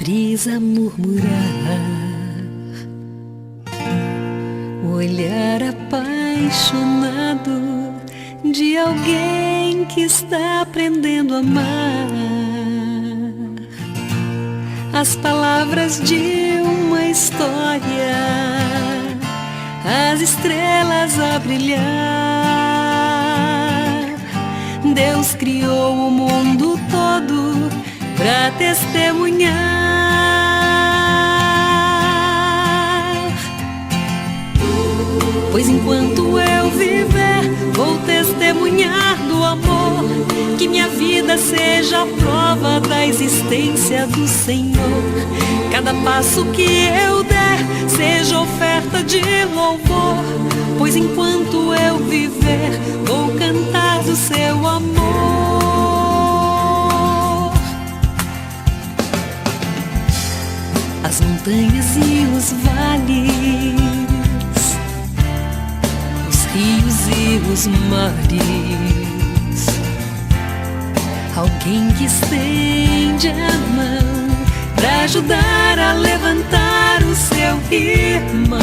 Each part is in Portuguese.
brisa murmurar, o olhar apaixonado de alguém que está aprendendo a amar, as palavras de uma história, as estrelas a brilhar. Deus criou o mundo todo pra testemunhar, pois enquanto eu viver, vou testemunhar do amor, que minha vida seja a prova da existência do Senhor. Cada passo que eu der seja oferta de louvor, pois enquanto eu viver, vou cantar do seu amor. As montanhas e os vales, os rios e os mares, alguém que estende a mão pra ajudar a levantar o seu irmão.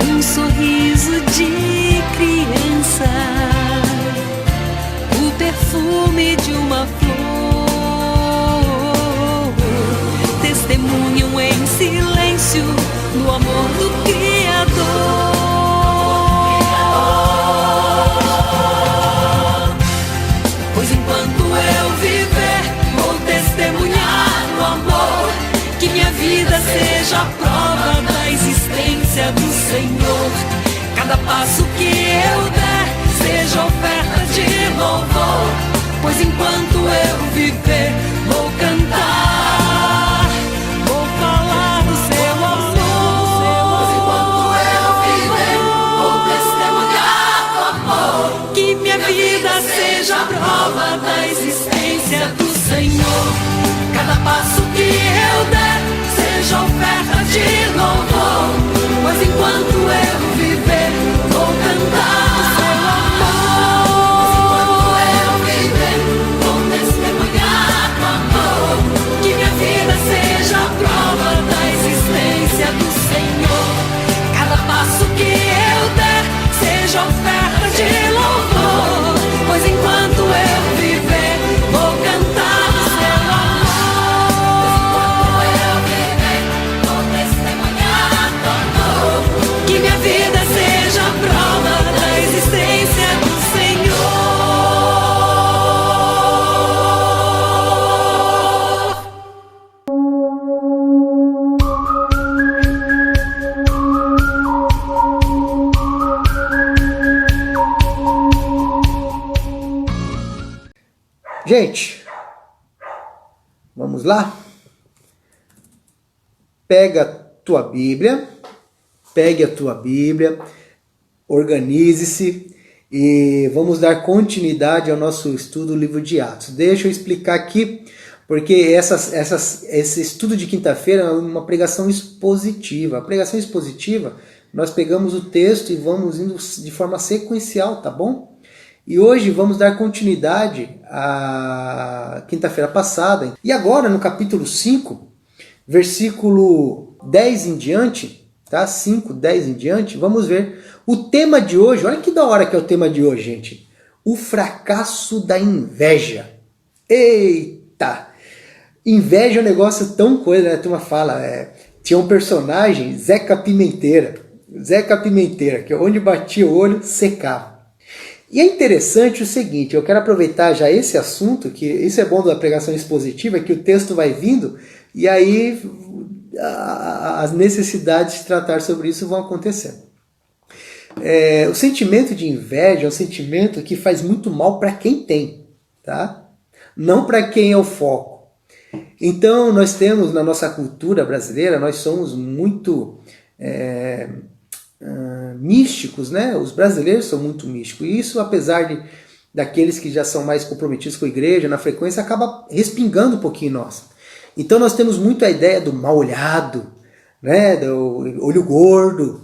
Um sorriso de criança, o perfume de uma flor, testemunham em silêncio do amor do Criador. Pois enquanto eu viver, vou testemunhar o amor, que minha vida seja a prova da existência do Senhor. Cada passo que eu der seja oferta de louvor, pois enquanto eu viver, vou cantar, vou falar do seu amor. Pois enquanto eu viver, vou testemunhar do amor, que minha vida seja a prova da existência do Senhor. Cada passo que eu der seja oferta de louvor, pois enquanto eu viver, vou cantar do seu amor. Pois enquanto eu viver, vou testemunhar do amor, que minha vida seja a prova da existência do Senhor. Cada passo que eu der seja oferta de louvor, pois enquanto eu viver, vou cantar do seu amor. Pois enquanto eu viver, vou testemunhar do amor, que minha vida seja a prova da existência do Senhor. Gente, vamos lá? Pegue a tua Bíblia, organize-se e vamos dar continuidade ao nosso estudo do livro de Atos. Deixa eu explicar aqui, porque esse estudo de quinta-feira é uma pregação expositiva. A pregação expositiva, nós pegamos o texto e vamos indo de forma sequencial, tá bom? E hoje vamos dar continuidade à quinta-feira passada. E agora, no capítulo 5, versículo 10 em diante, tá? 5, 10 em diante, vamos ver o tema de hoje. Olha que da hora que é o tema de hoje, gente. O fracasso da inveja. Eita! Inveja é um negócio tão coisa, né? A turma fala, tinha um personagem, Zeca Pimenteira, que onde batia o olho, secava. E é interessante o seguinte, eu quero aproveitar já esse assunto, que isso é bom da pregação expositiva, que o texto vai vindo, e aí as necessidades de tratar sobre isso vão acontecendo. O sentimento de inveja é um sentimento que faz muito mal para quem tem, tá? Não para quem é o foco. Então nós temos na nossa cultura brasileira, nós somos muito místicos, né? Os brasileiros são muito místicos, e isso, apesar daqueles que já são mais comprometidos com a igreja, na frequência, acaba respingando um pouquinho em nós. Então nós temos muito a ideia do mal olhado, né? Do olho gordo,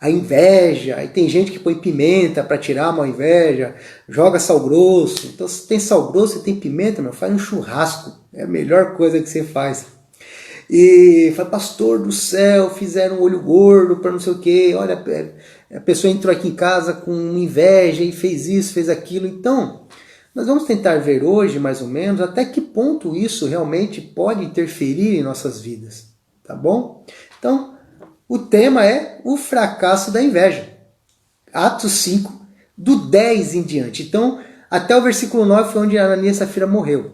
a inveja. Aí tem gente que põe pimenta para tirar uma inveja, joga sal grosso. Então se tem sal grosso e tem pimenta, meu, faz um churrasco. É a melhor coisa que você faz. E fala, pastor do céu, fizeram um olho gordo para não sei o quê. Olha, a pessoa entrou aqui em casa com inveja e fez isso, fez aquilo. Então, nós vamos tentar ver hoje, mais ou menos, até que ponto isso realmente pode interferir em nossas vidas. Tá bom? Então, o tema é o fracasso da inveja. Atos 5, do 10 em diante. Então, até o versículo 9 foi onde Ananias e Safira morreu.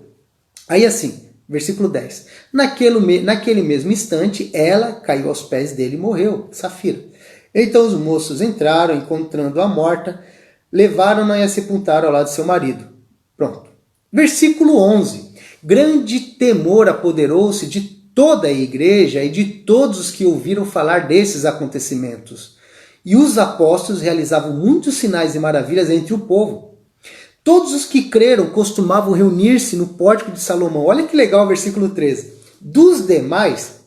Aí assim, versículo 10. Naquele mesmo instante, ela caiu aos pés dele e morreu, Safira. Então os moços entraram, encontrando-a morta, levaram-na e a sepultaram ao lado de seu marido. Pronto. Versículo 11. Grande temor apoderou-se de toda a igreja e de todos os que ouviram falar desses acontecimentos. E os apóstolos realizavam muitos sinais e maravilhas entre o povo. Todos os que creram costumavam reunir-se no pórtico de Salomão. Olha que legal o versículo 13. Dos demais,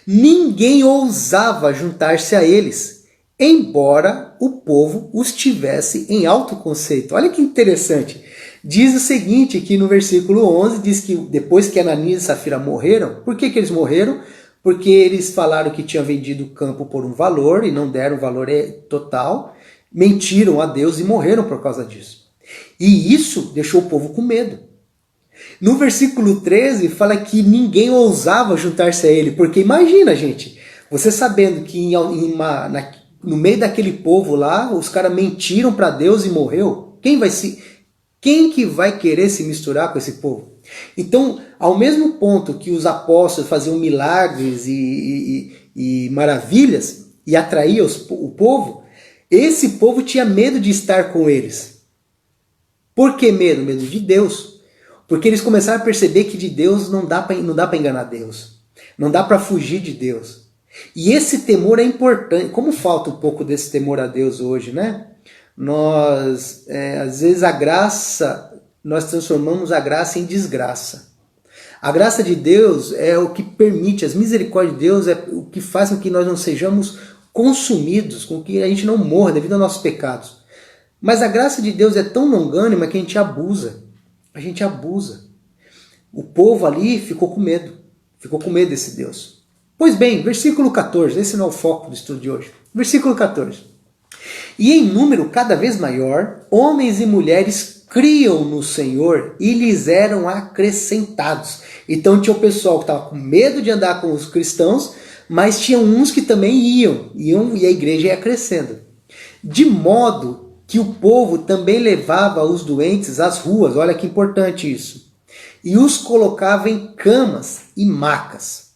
ninguém ousava juntar-se a eles, embora o povo os tivesse em alto conceito. Olha que interessante. Diz o seguinte, que no versículo 11, diz que depois que Ananias e Safira morreram, por que eles morreram? Porque eles falaram que tinham vendido o campo por um valor e não deram o valor total, mentiram a Deus e morreram por causa disso. E isso deixou o povo com medo. No versículo 13 fala que ninguém ousava juntar-se a ele, porque imagina, gente, você sabendo que no meio daquele povo lá, os caras mentiram para Deus e morreu, quem que vai querer se misturar com esse povo? Então, ao mesmo ponto que os apóstolos faziam milagres e maravilhas e atraíam o povo, esse povo tinha medo de estar com eles. Por que medo? Medo de Deus. Porque eles começaram a perceber que de Deus não dá para enganar Deus. Não dá para fugir de Deus. E esse temor é importante. Como falta um pouco desse temor a Deus hoje, né? Às vezes nós transformamos a graça em desgraça. A graça de Deus é o que permite, as misericórdias de Deus é o que faz com que nós não sejamos consumidos, com que a gente não morra devido aos nossos pecados. Mas a graça de Deus é tão longânima que a gente abusa. A gente abusa. O povo ali ficou com medo. Ficou com medo desse Deus. Pois bem, versículo 14. Esse não é o foco do estudo de hoje. Versículo 14. E em número cada vez maior, homens e mulheres criam no Senhor e lhes eram acrescentados. Então tinha o pessoal que estava com medo de andar com os cristãos, mas tinha uns que também iam e a igreja ia crescendo. De modo que o povo também levava os doentes às ruas, olha que importante isso, e os colocava em camas e macas,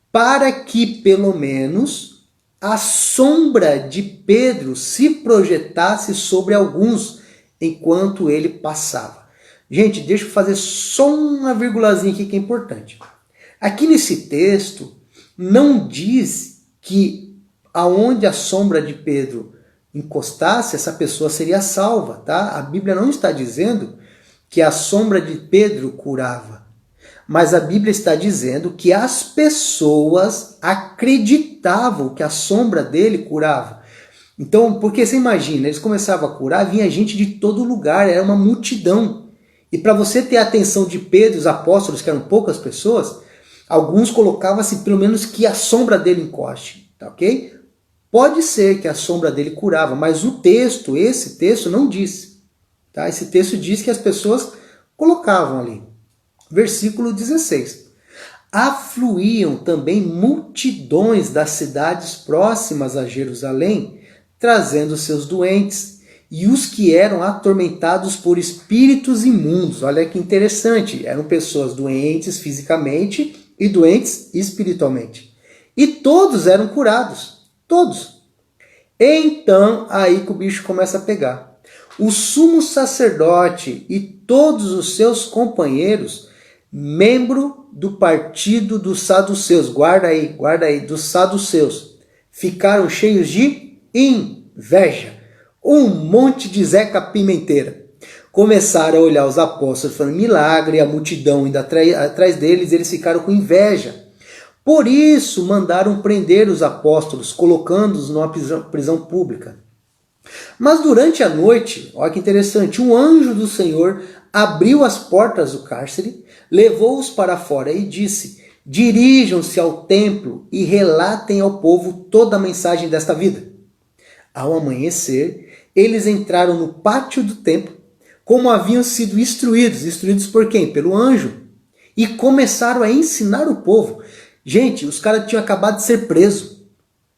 para que pelo menos a sombra de Pedro se projetasse sobre alguns enquanto ele passava. Gente, deixa eu fazer só uma virgulazinha aqui que é importante. Aqui nesse texto não diz que aonde a sombra de Pedro encostasse, essa pessoa seria salva, tá? A Bíblia não está dizendo que a sombra de Pedro curava, mas a Bíblia está dizendo que as pessoas acreditavam que a sombra dele curava. Então, porque você imagina, eles começavam a curar, vinha gente de todo lugar, era uma multidão. E para você ter a atenção de Pedro e os apóstolos, que eram poucas pessoas, alguns colocavam-se pelo menos que a sombra dele encoste, tá ok? Pode ser que a sombra dele curava, mas esse texto não diz. Tá? Esse texto diz que as pessoas colocavam ali. Versículo 16. Afluíam também multidões das cidades próximas a Jerusalém, trazendo seus doentes, e os que eram atormentados por espíritos imundos. Olha que interessante, eram pessoas doentes fisicamente e doentes espiritualmente. E todos eram curados. Todos. Então, aí que o bicho começa a pegar. O sumo sacerdote e todos os seus companheiros, membro do partido dos saduceus, guarda aí, dos saduceus, ficaram cheios de inveja. Um monte de Zeca Pimenteira. Começaram a olhar os apóstolos fazendo milagre, a multidão indo atrás deles, eles ficaram com inveja. Por isso mandaram prender os apóstolos, colocando-os numa prisão pública. Mas durante a noite, olha que interessante, um anjo do Senhor abriu as portas do cárcere, levou-os para fora e disse: dirijam-se ao templo e relatem ao povo toda a mensagem desta vida. Ao amanhecer, eles entraram no pátio do templo, como haviam sido instruídos. Instruídos por quem? Pelo anjo. E começaram a ensinar o povo. Gente, os caras tinham acabado de ser presos.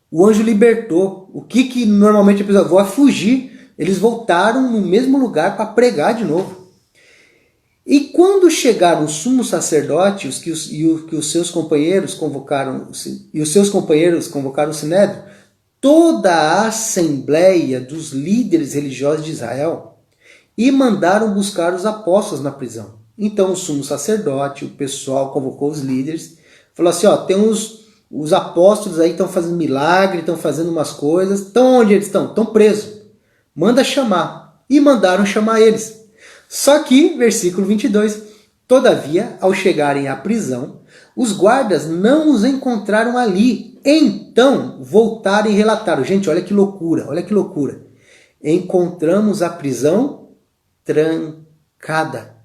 O anjo libertou. O que normalmente a pessoa vai fugir? Eles voltaram no mesmo lugar para pregar de novo. E quando chegaram o sumo sacerdote e os seus companheiros convocaram o sinédrio, toda a assembleia dos líderes religiosos de Israel, e mandaram buscar os apóstolos na prisão. Então o sumo sacerdote, o pessoal convocou os líderes, falou assim, tem os apóstolos aí estão fazendo milagre, estão fazendo umas coisas, estão onde eles estão? Estão presos. Manda chamar. E mandaram chamar eles. Só que, versículo 22, todavia, ao chegarem à prisão, os guardas não os encontraram ali. Então, voltaram e relataram. Gente, olha que loucura, olha que loucura. Encontramos a prisão trancada,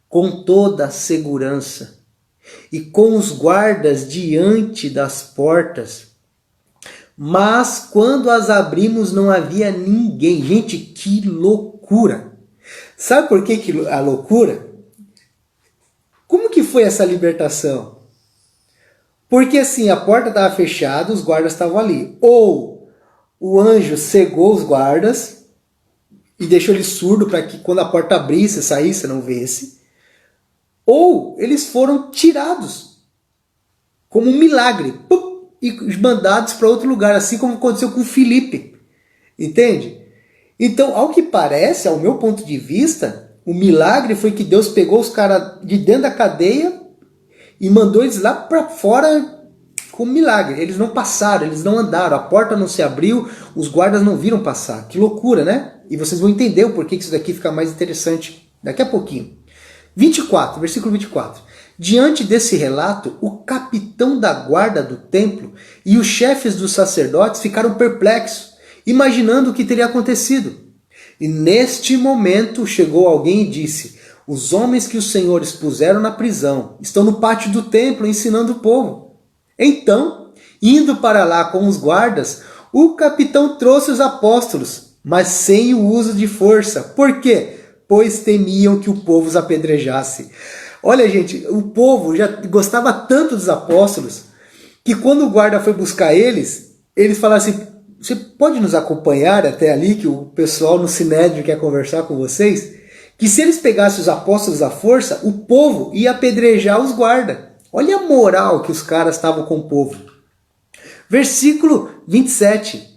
com toda a segurança, e com os guardas diante das portas. Mas quando as abrimos não havia ninguém. Gente, que loucura! Sabe por que a loucura? Como que foi essa libertação? Porque assim, a porta estava fechada, os guardas estavam ali. Ou o anjo cegou os guardas e deixou eles surdos para que quando a porta abrisse, saísse, não visse. Ou eles foram tirados como um milagre e mandados para outro lugar, assim como aconteceu com Filipe. Entende? Então, ao que parece, ao meu ponto de vista, o milagre foi que Deus pegou os caras de dentro da cadeia e mandou eles lá para fora com milagre. Eles não passaram, eles não andaram, a porta não se abriu, os guardas não viram passar. Que loucura, né? E vocês vão entender o porquê que isso daqui fica mais interessante daqui a pouquinho. 24, versículo 24. Diante desse relato, o capitão da guarda do templo e os chefes dos sacerdotes ficaram perplexos, imaginando o que teria acontecido. E neste momento chegou alguém e disse: os homens que os senhores puseram na prisão estão no pátio do templo ensinando o povo. Então, indo para lá com os guardas, o capitão trouxe os apóstolos, mas sem o uso de força. Por quê? Pois temiam que o povo os apedrejasse. Olha, gente, o povo já gostava tanto dos apóstolos que quando o guarda foi buscar eles falaram assim: você pode nos acompanhar até ali, que o pessoal no Sinédrio quer conversar com vocês? Que se eles pegassem os apóstolos à força, o povo ia apedrejar os guardas. Olha a moral que os caras estavam com o povo. Versículo 27.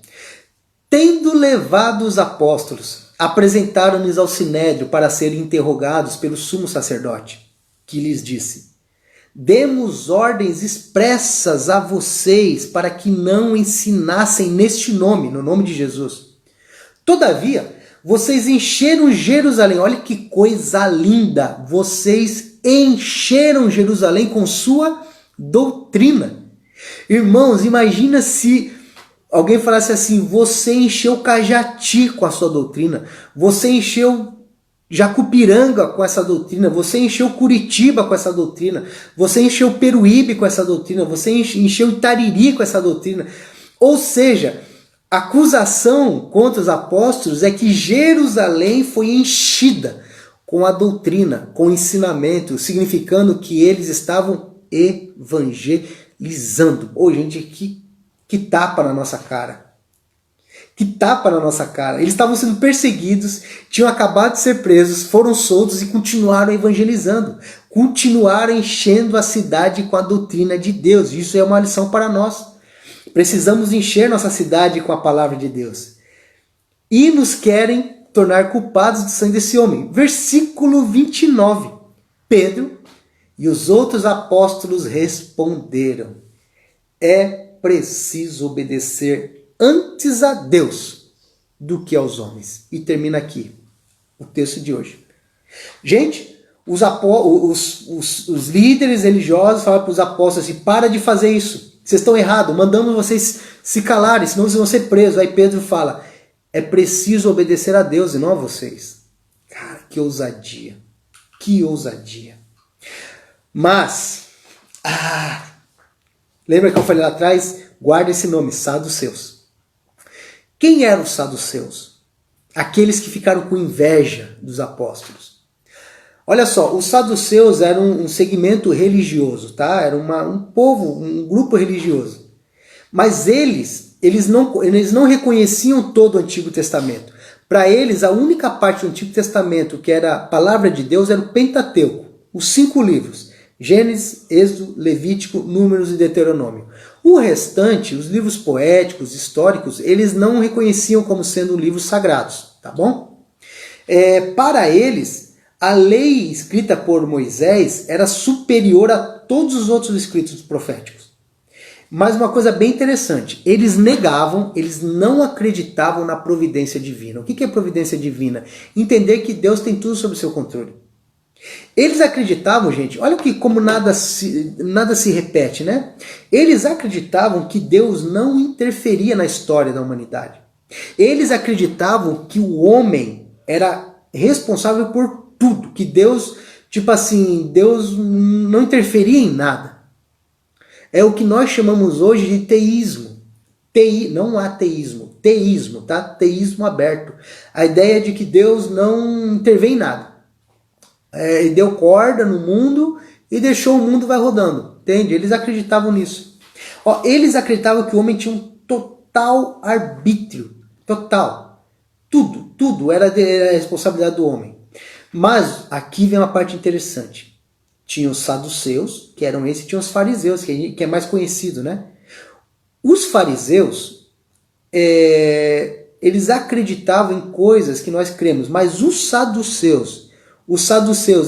Tendo levado os apóstolos, apresentaram-nos ao Sinédrio para serem interrogados pelo sumo sacerdote, que lhes disse: demos ordens expressas a vocês para que não ensinassem neste nome, no nome de Jesus. Todavia, vocês encheram Jerusalém. Olha que coisa linda! Vocês encheram Jerusalém com sua doutrina. Irmãos, imagina se alguém falasse assim: você encheu Cajati com a sua doutrina, você encheu Jacupiranga com essa doutrina, você encheu Curitiba com essa doutrina, você encheu Peruíbe com essa doutrina, você encheu Itariri com essa doutrina. Ou seja, a acusação contra os apóstolos é que Jerusalém foi enchida com a doutrina, com o ensinamento, significando que eles estavam evangelizando. Ô, gente, que tapa na nossa cara. Que tapa na nossa cara. Eles estavam sendo perseguidos, tinham acabado de ser presos, foram soltos e continuaram evangelizando. Continuaram enchendo a cidade com a doutrina de Deus. Isso é uma lição para nós. Precisamos encher nossa cidade com a palavra de Deus. E nos querem tornar culpados do sangue desse homem. Versículo 29. Pedro e os outros apóstolos responderam: é preciso obedecer antes a Deus do que aos homens. E termina aqui o texto de hoje. Gente, os líderes religiosos falaram para os apóstolos assim, para de fazer isso, vocês estão errados, mandamos vocês se calarem, senão vocês vão ser presos. Aí Pedro fala, é preciso obedecer a Deus e não a vocês. Cara, que ousadia, que ousadia. Mas, lembra que eu falei lá atrás? Guarda esse nome, saduceus. Quem eram os saduceus? Aqueles que ficaram com inveja dos apóstolos. Olha só, os saduceus eram um segmento religioso, tá? Era um povo, um grupo religioso. Mas eles não reconheciam todo o Antigo Testamento. Para eles, a única parte do Antigo Testamento que era a palavra de Deus era o Pentateuco, os 5 livros. Gênesis, Êxodo, Levítico, Números e Deuteronômio. O restante, os livros poéticos, históricos, eles não reconheciam como sendo livros sagrados, tá bom? Para eles, a lei escrita por Moisés era superior a todos os outros escritos proféticos. Mas uma coisa bem interessante, eles não acreditavam na providência divina. O que é providência divina? Entender que Deus tem tudo sob seu controle. Eles acreditavam, gente, olha que como nada se repete, né? Eles acreditavam que Deus não interferia na história da humanidade. Eles acreditavam que o homem era responsável por tudo, que Deus, Deus não interferia em nada. É o que nós chamamos hoje de teísmo. Não ateísmo, teísmo, tá? Teísmo aberto. A ideia de que Deus não intervém em nada. Ele deu corda no mundo e deixou o mundo vai rodando. Entende? Eles acreditavam nisso. Eles acreditavam que o homem tinha um total arbítrio. Total. Tudo era a responsabilidade do homem. Mas aqui vem uma parte interessante. Tinha os saduceus, que eram esses, e tinha os fariseus, que é mais conhecido, né? Os fariseus, eles acreditavam em coisas que nós cremos, mas os saduceus,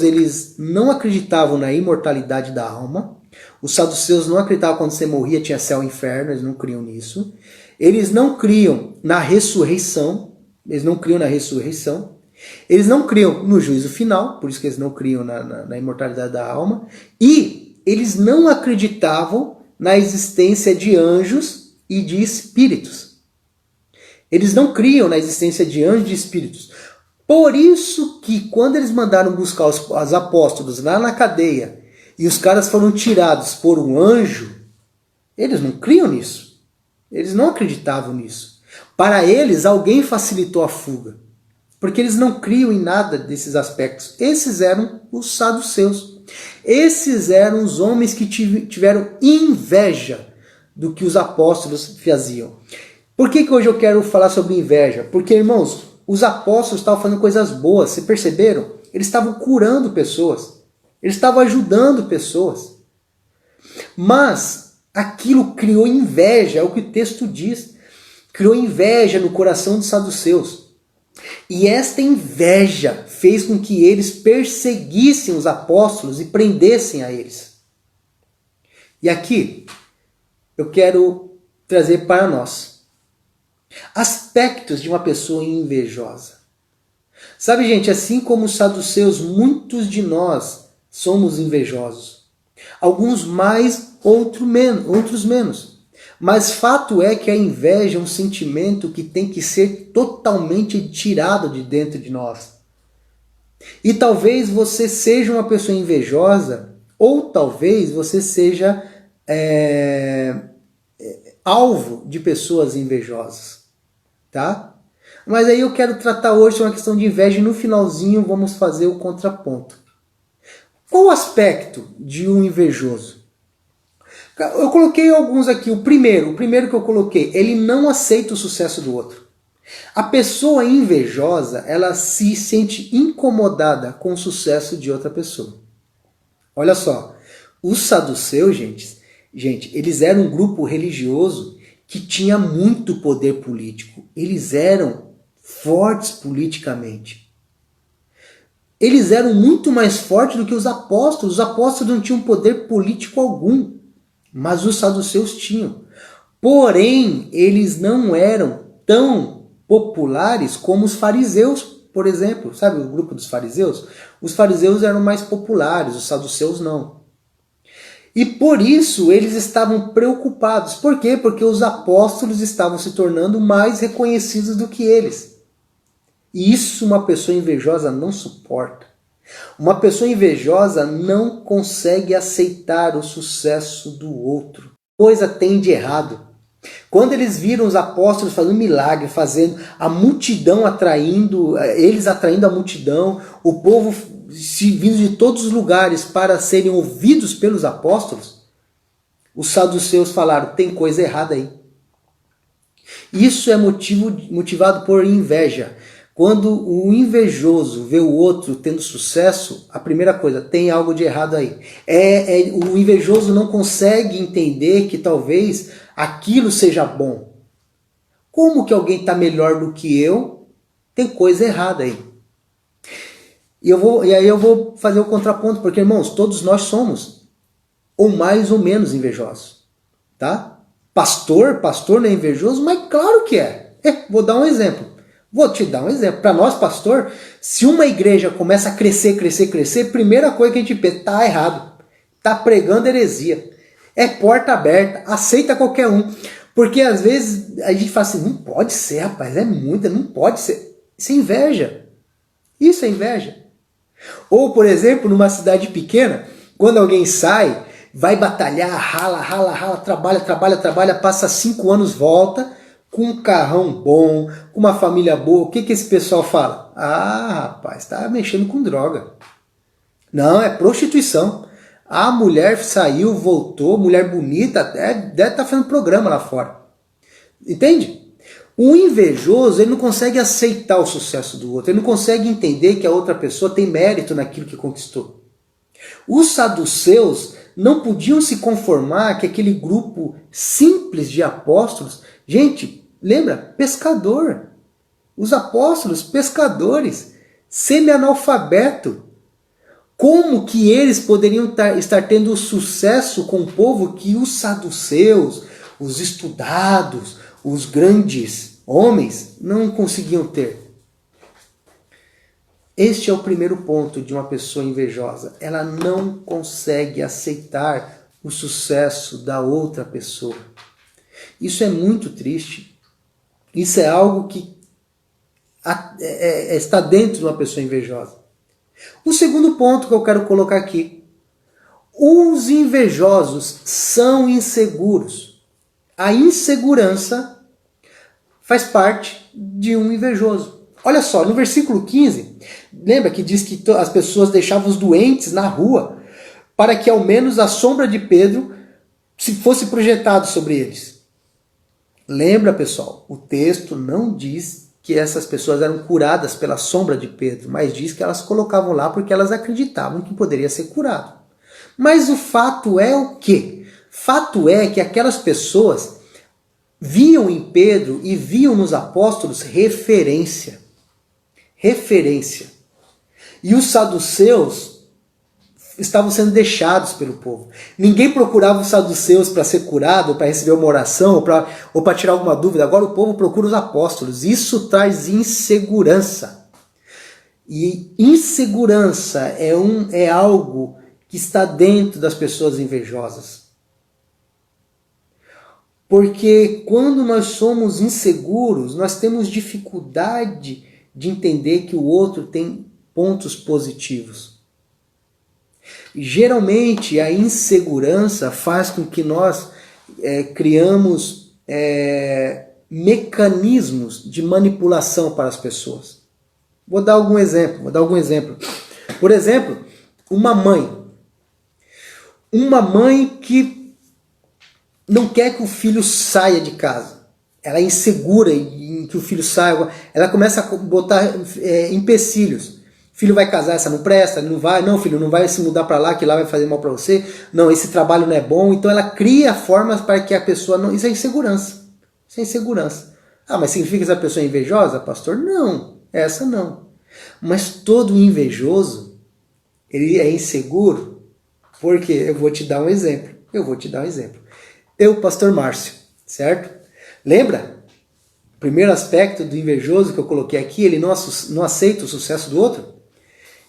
eles não acreditavam na imortalidade da alma. Os saduceus não acreditavam que quando você morria tinha céu e inferno, eles não criam nisso. Eles não criam na ressurreição, eles não criam no juízo final, por isso que eles não criam na imortalidade da alma. E eles não acreditavam na existência de anjos e de espíritos. Eles não criam na existência de anjos e de espíritos. Por isso que quando eles mandaram buscar os apóstolos lá na cadeia e os caras foram tirados por um anjo, eles não criam nisso. Eles não acreditavam nisso. Para eles, alguém facilitou a fuga. Porque eles não criam em nada desses aspectos. Esses eram os saduceus. Esses eram os homens que tiveram inveja do que os apóstolos faziam. Por que hoje eu quero falar sobre inveja? Porque, irmãos, os apóstolos estavam fazendo coisas boas, vocês perceberam? Eles estavam curando pessoas, eles estavam ajudando pessoas. Mas aquilo criou inveja, é o que o texto diz. Criou inveja no coração dos saduceus. E esta inveja fez com que eles perseguissem os apóstolos e prendessem a eles. E aqui eu quero trazer para nós aspectos de uma pessoa invejosa. Sabe, gente, assim como os saduceus, muitos de nós somos invejosos. Alguns mais, outros menos. Mas fato é que a inveja é um sentimento que tem que ser totalmente tirado de dentro de nós. E talvez você seja uma pessoa invejosa, ou talvez você seja alvo de pessoas invejosas. Tá? Mas aí eu quero tratar hoje uma questão de inveja e no finalzinho vamos fazer o contraponto. Qual o aspecto de um invejoso? Eu coloquei alguns aqui. O primeiro que eu coloquei, ele não aceita o sucesso do outro. A pessoa invejosa, ela se sente incomodada com o sucesso de outra pessoa. Olha só, os saduceus, gente, eles eram um grupo religioso que tinha muito poder político. Eles eram fortes politicamente. Eles eram muito mais fortes do que os apóstolos. Os apóstolos não tinham poder político algum. Mas os saduceus tinham. Porém, eles não eram tão populares como os fariseus, por exemplo, sabe o grupo dos fariseus? Os fariseus eram mais populares, os saduceus não. E por isso eles estavam preocupados. Por quê? Porque os apóstolos estavam se tornando mais reconhecidos do que eles. E isso uma pessoa invejosa não suporta. Uma pessoa invejosa não consegue aceitar o sucesso do outro. Coisa tem de errado. Quando eles viram os apóstolos fazendo milagre, fazendo a multidão atraindo, eles atraindo a multidão, o povo vindo de todos os lugares para serem ouvidos pelos apóstolos, os saduceus falaram, tem coisa errada aí. Isso é motivado por inveja. Quando o invejoso vê o outro tendo sucesso, a primeira coisa, tem algo de errado aí. O invejoso não consegue entender que talvez aquilo seja bom. Como que alguém está melhor do que eu? Tem coisa errada aí. E aí eu vou fazer o contraponto, porque, irmãos, todos nós somos, ou mais ou menos invejosos. Tá? Pastor não é invejoso? Mas claro que é. Vou dar um exemplo. Vou te dar um exemplo. Para nós, pastor, se uma igreja começa a crescer, primeira coisa que a gente pensa, tá errado. Tá pregando heresia. É porta aberta, aceita qualquer um. Porque às vezes a gente fala assim, não pode ser, rapaz, é muita, não pode ser. Isso é inveja. Isso é inveja. Ou, por exemplo, numa cidade pequena, quando alguém sai, vai batalhar, rala, trabalha, passa 5 anos, volta, com um carrão bom, com uma família boa, o que esse pessoal fala? Ah, rapaz, tá mexendo com droga. Não, é prostituição. A mulher saiu, voltou, mulher bonita, deve estar fazendo programa lá fora. Entende? O invejoso, ele não consegue aceitar o sucesso do outro, ele não consegue entender que a outra pessoa tem mérito naquilo que conquistou. Os saduceus não podiam se conformar que aquele grupo simples de apóstolos, gente, lembra? Pescador. Os apóstolos, pescadores, semi-analfabeto. Como que eles poderiam estar tendo sucesso com o povo que os saduceus, os estudados, os grandes homens não conseguiam ter? Este é o primeiro ponto de uma pessoa invejosa. Ela não consegue aceitar o sucesso da outra pessoa. Isso é muito triste. Isso é algo que está dentro de uma pessoa invejosa. O segundo ponto que eu quero colocar aqui. Os invejosos são inseguros. A insegurança faz parte de um invejoso. Olha só, no versículo 15, lembra que diz que as pessoas deixavam os doentes na rua para que ao menos a sombra de Pedro fosse projetado sobre eles. Lembra, pessoal, o texto não diz que essas pessoas eram curadas pela sombra de Pedro, mas diz que elas colocavam lá porque elas acreditavam que poderia ser curado. Mas o fato é o quê? Fato é que aquelas pessoas viam em Pedro e viam nos apóstolos referência. Referência. E os saduceus estavam sendo deixados pelo povo. Ninguém procurava os saduceus para ser curado, para receber uma oração, ou para tirar alguma dúvida. Agora o povo procura os apóstolos. Isso traz insegurança. E insegurança é algo que está dentro das pessoas invejosas. Porque quando nós somos inseguros, nós temos dificuldade de entender que o outro tem pontos positivos. Geralmente a insegurança faz com que nós criamos mecanismos de manipulação para as pessoas. Vou dar algum exemplo. Por exemplo, uma mãe que não quer que o filho saia de casa. Ela é insegura em que o filho saia. Ela começa a botar empecilhos. Filho vai casar, essa não presta, ele não vai. Não, filho, não vai se mudar para lá, que lá vai fazer mal para você. Não, esse trabalho não é bom. Então ela cria formas para que a pessoa não... Isso é insegurança. Isso é insegurança. Ah, mas significa que essa pessoa é invejosa, pastor? Não, essa não. Mas todo invejoso, ele é inseguro. Por quê? Eu vou te dar um exemplo. Eu, pastor Márcio, certo? Lembra? primeiro aspecto do invejoso que eu coloquei aqui, ele não aceita o sucesso do outro.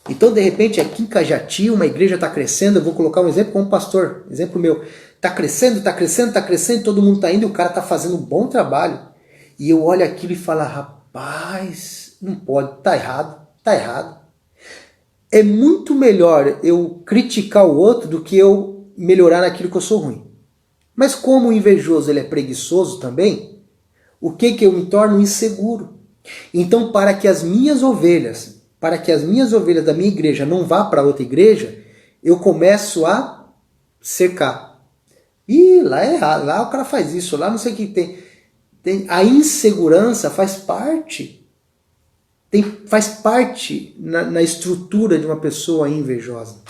Então, de repente, aqui em Cajati, uma igreja está crescendo, eu vou colocar um exemplo como pastor, exemplo meu. Está crescendo, está crescendo, está crescendo, todo mundo está indo e o cara está fazendo um bom trabalho. E eu olho aquilo e falo, rapaz, não pode, está errado, está errado. É muito melhor eu criticar o outro do que eu melhorar naquilo que eu sou ruim. Mas como o invejoso ele é preguiçoso também, o que eu me torno? Inseguro. Então, para que as minhas ovelhas da minha igreja não vá para outra igreja, eu começo a cercar. Ih, lá é errado, lá o cara faz isso, lá não sei o que tem. A insegurança faz parte. Faz parte na estrutura de uma pessoa invejosa.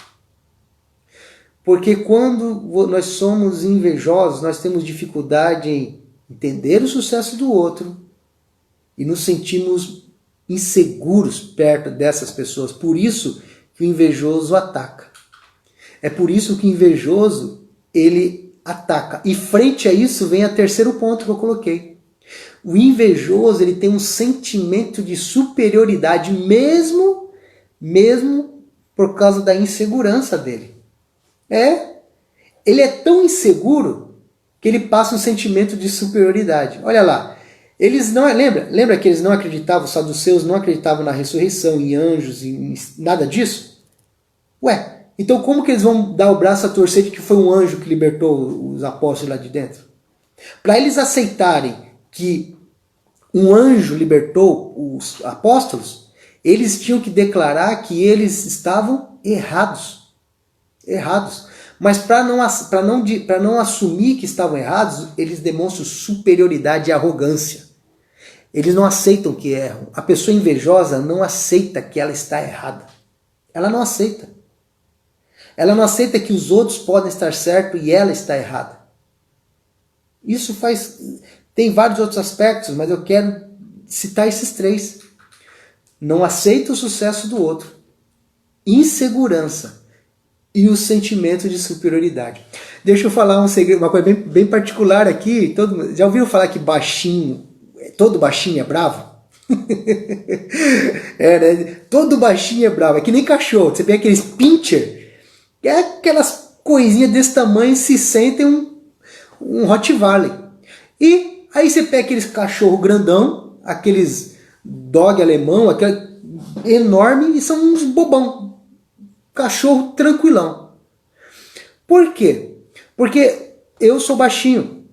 Porque quando nós somos invejosos, nós temos dificuldade em entender o sucesso do outro e nos sentimos inseguros perto dessas pessoas. Por isso que o invejoso ataca. É por isso que o invejoso, ele ataca. E frente a isso vem o terceiro ponto que eu coloquei. O invejoso, ele tem um sentimento de superioridade mesmo por causa da insegurança dele. Ele é tão inseguro que ele passa um sentimento de superioridade. Olha lá, eles não lembra que eles não acreditavam, os saduceus não acreditavam na ressurreição, em anjos, em nada disso? Então como que eles vão dar o braço a torcer de que foi um anjo que libertou os apóstolos lá de dentro? Para eles aceitarem que um anjo libertou os apóstolos, eles tinham que declarar que eles estavam errados. Mas para não assumir que estavam errados, eles demonstram superioridade e arrogância. Eles não aceitam que erram. A pessoa invejosa não aceita que ela está errada. Ela não aceita. Ela não aceita que os outros podem estar certos e ela está errada. Isso tem vários outros aspectos, mas eu quero citar esses três. Não aceita o sucesso do outro. Insegurança. E o sentimento de superioridade. Deixa eu falar um segredo, uma coisa bem particular aqui. Já ouviram falar que todo baixinho é bravo? Né? Todo baixinho é bravo. É que nem cachorro. Você vê aqueles pincher, que é aquelas coisinhas desse tamanho, se sentem um Rottweiler. E aí você pega aqueles cachorro grandão, aqueles dog alemão, aquele enorme, e são uns bobão. Cachorro tranquilão. Por quê? Porque eu sou baixinho.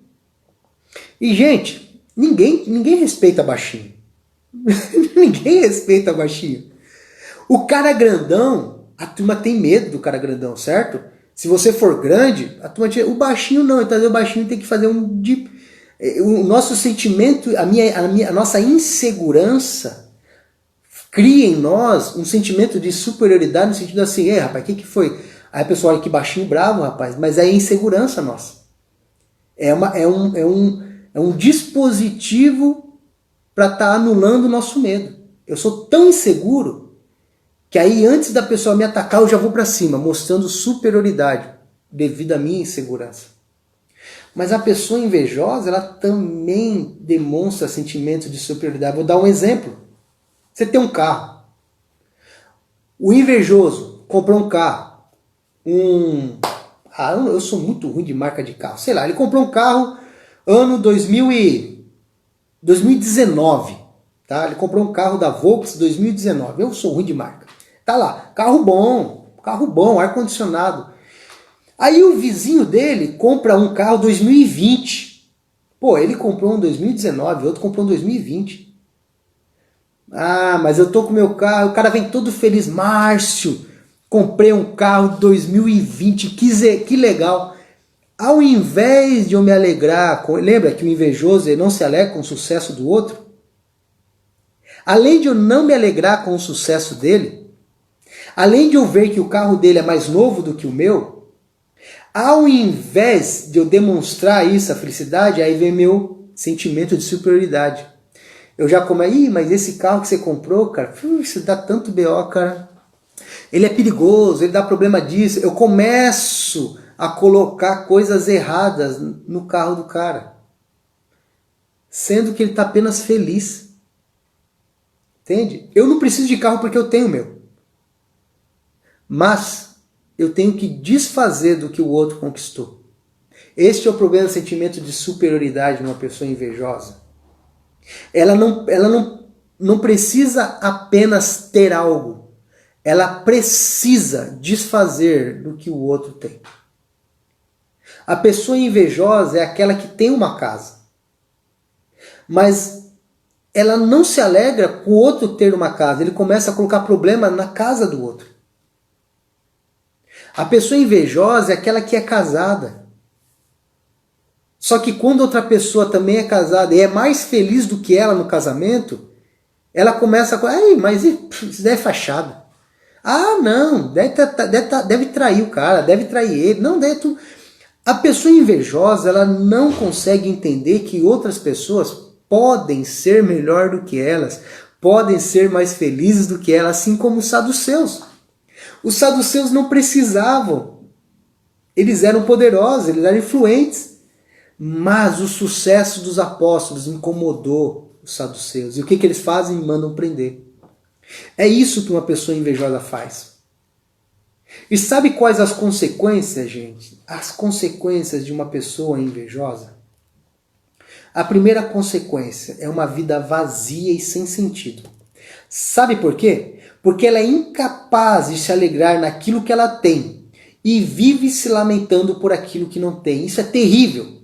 E, gente, ninguém respeita baixinho. Ninguém respeita baixinho. O cara grandão, a turma tem medo do cara grandão, certo? Se você for grande, a turma o baixinho não. Então o baixinho tem que fazer o nosso sentimento, a nossa insegurança cria em nós um sentimento de superioridade, no sentido assim, rapaz, o que foi? Aí a pessoa olha que baixinho bravo, rapaz, mas é insegurança nossa. É um dispositivo para estar anulando o nosso medo. Eu sou tão inseguro que aí antes da pessoa me atacar eu já vou para cima, mostrando superioridade devido à minha insegurança. Mas a pessoa invejosa, ela também demonstra sentimento de superioridade. Vou dar um exemplo. Você tem um carro. O invejoso comprou um carro. Eu sou muito ruim de marca de carro. Sei lá, ele comprou um carro ano 2019. Tá? Ele comprou um carro da Volkswagen 2019. Eu sou ruim de marca. Tá lá, carro bom, ar-condicionado. Aí o vizinho dele compra um carro 2020. Pô, ele comprou um 2019, outro comprou um 2020. Mas eu tô com meu carro, o cara vem todo feliz, Márcio, comprei um carro 2020, que legal. Ao invés de eu me alegrar, lembra que o invejoso ele não se alegra com o sucesso do outro? Além de eu não me alegrar com o sucesso dele, além de eu ver que o carro dele é mais novo do que o meu, ao invés de eu demonstrar isso, a felicidade, aí vem meu sentimento de superioridade. Eu já mas esse carro que você comprou, cara, isso dá tanto BO, cara. Ele é perigoso, ele dá problema disso. Eu começo a colocar coisas erradas no carro do cara. sendo que ele está apenas feliz. Entende? Eu não preciso de carro porque eu tenho o meu. Mas eu tenho que desfazer do que o outro conquistou. Este é o problema do sentimento de superioridade de uma pessoa invejosa. Ela não precisa apenas ter algo. Ela precisa desfazer do que o outro tem. A pessoa invejosa é aquela que tem uma casa. Mas ela não se alegra com o outro ter uma casa. Ele começa a colocar problema na casa do outro. A pessoa invejosa é aquela que é casada. Só que quando outra pessoa também é casada e é mais feliz do que ela no casamento, ela começa a... Ai, mas isso é fachada. Ah, não, deve trair o cara, deve trair ele. Não, deve tu... A pessoa invejosa, ela não consegue entender que outras pessoas podem ser melhor do que elas, podem ser mais felizes do que elas, assim como os saduceus. Os saduceus não precisavam. Eles eram poderosos, eles eram influentes. Mas o sucesso dos apóstolos incomodou os saduceus. E o que eles fazem? Mandam prender. É isso que uma pessoa invejosa faz. E sabe quais as consequências, gente? As consequências de uma pessoa invejosa? A primeira consequência é uma vida vazia e sem sentido. Sabe por quê? Porque ela é incapaz de se alegrar naquilo que ela tem e vive se lamentando por aquilo que não tem. Isso é terrível.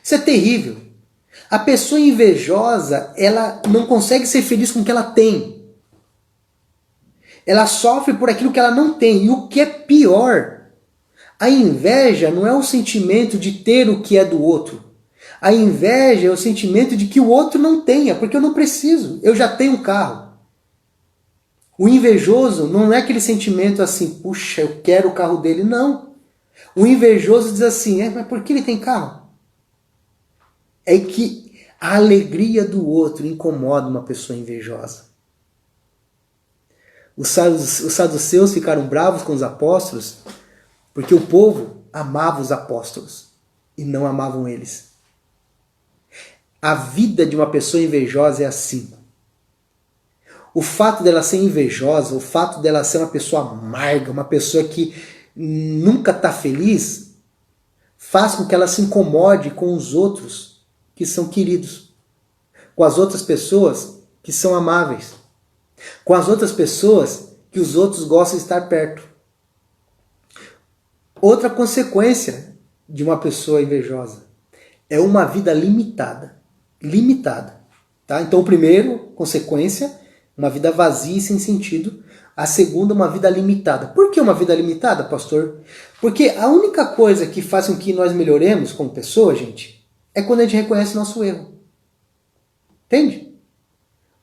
Isso é terrível. A pessoa invejosa, ela não consegue ser feliz com o que ela tem. Ela sofre por aquilo que ela não tem. E o que é pior, a inveja não é o sentimento de ter o que é do outro. A inveja é o sentimento de que o outro não tenha, porque eu não preciso, eu já tenho um carro. O invejoso não é aquele sentimento assim, puxa, eu quero o carro dele, não. O invejoso diz assim, mas por que ele tem carro? É que a alegria do outro incomoda uma pessoa invejosa. Os saduceus ficaram bravos com os apóstolos porque o povo amava os apóstolos e não amavam eles. A vida de uma pessoa invejosa é assim. O fato dela ser invejosa, o fato dela ser uma pessoa amarga, uma pessoa que nunca está feliz, faz com que ela se incomode com os outros que são queridos, com as outras pessoas que são amáveis, com as outras pessoas que os outros gostam de estar perto. Outra consequência de uma pessoa invejosa é uma vida limitada. Limitada. Tá? Então, o primeiro, consequência, uma vida vazia e sem sentido. A segunda, uma vida limitada. Por que uma vida limitada, pastor? Porque a única coisa que faz com que nós melhoremos como pessoa, gente, é quando a gente reconhece nosso erro. Entende?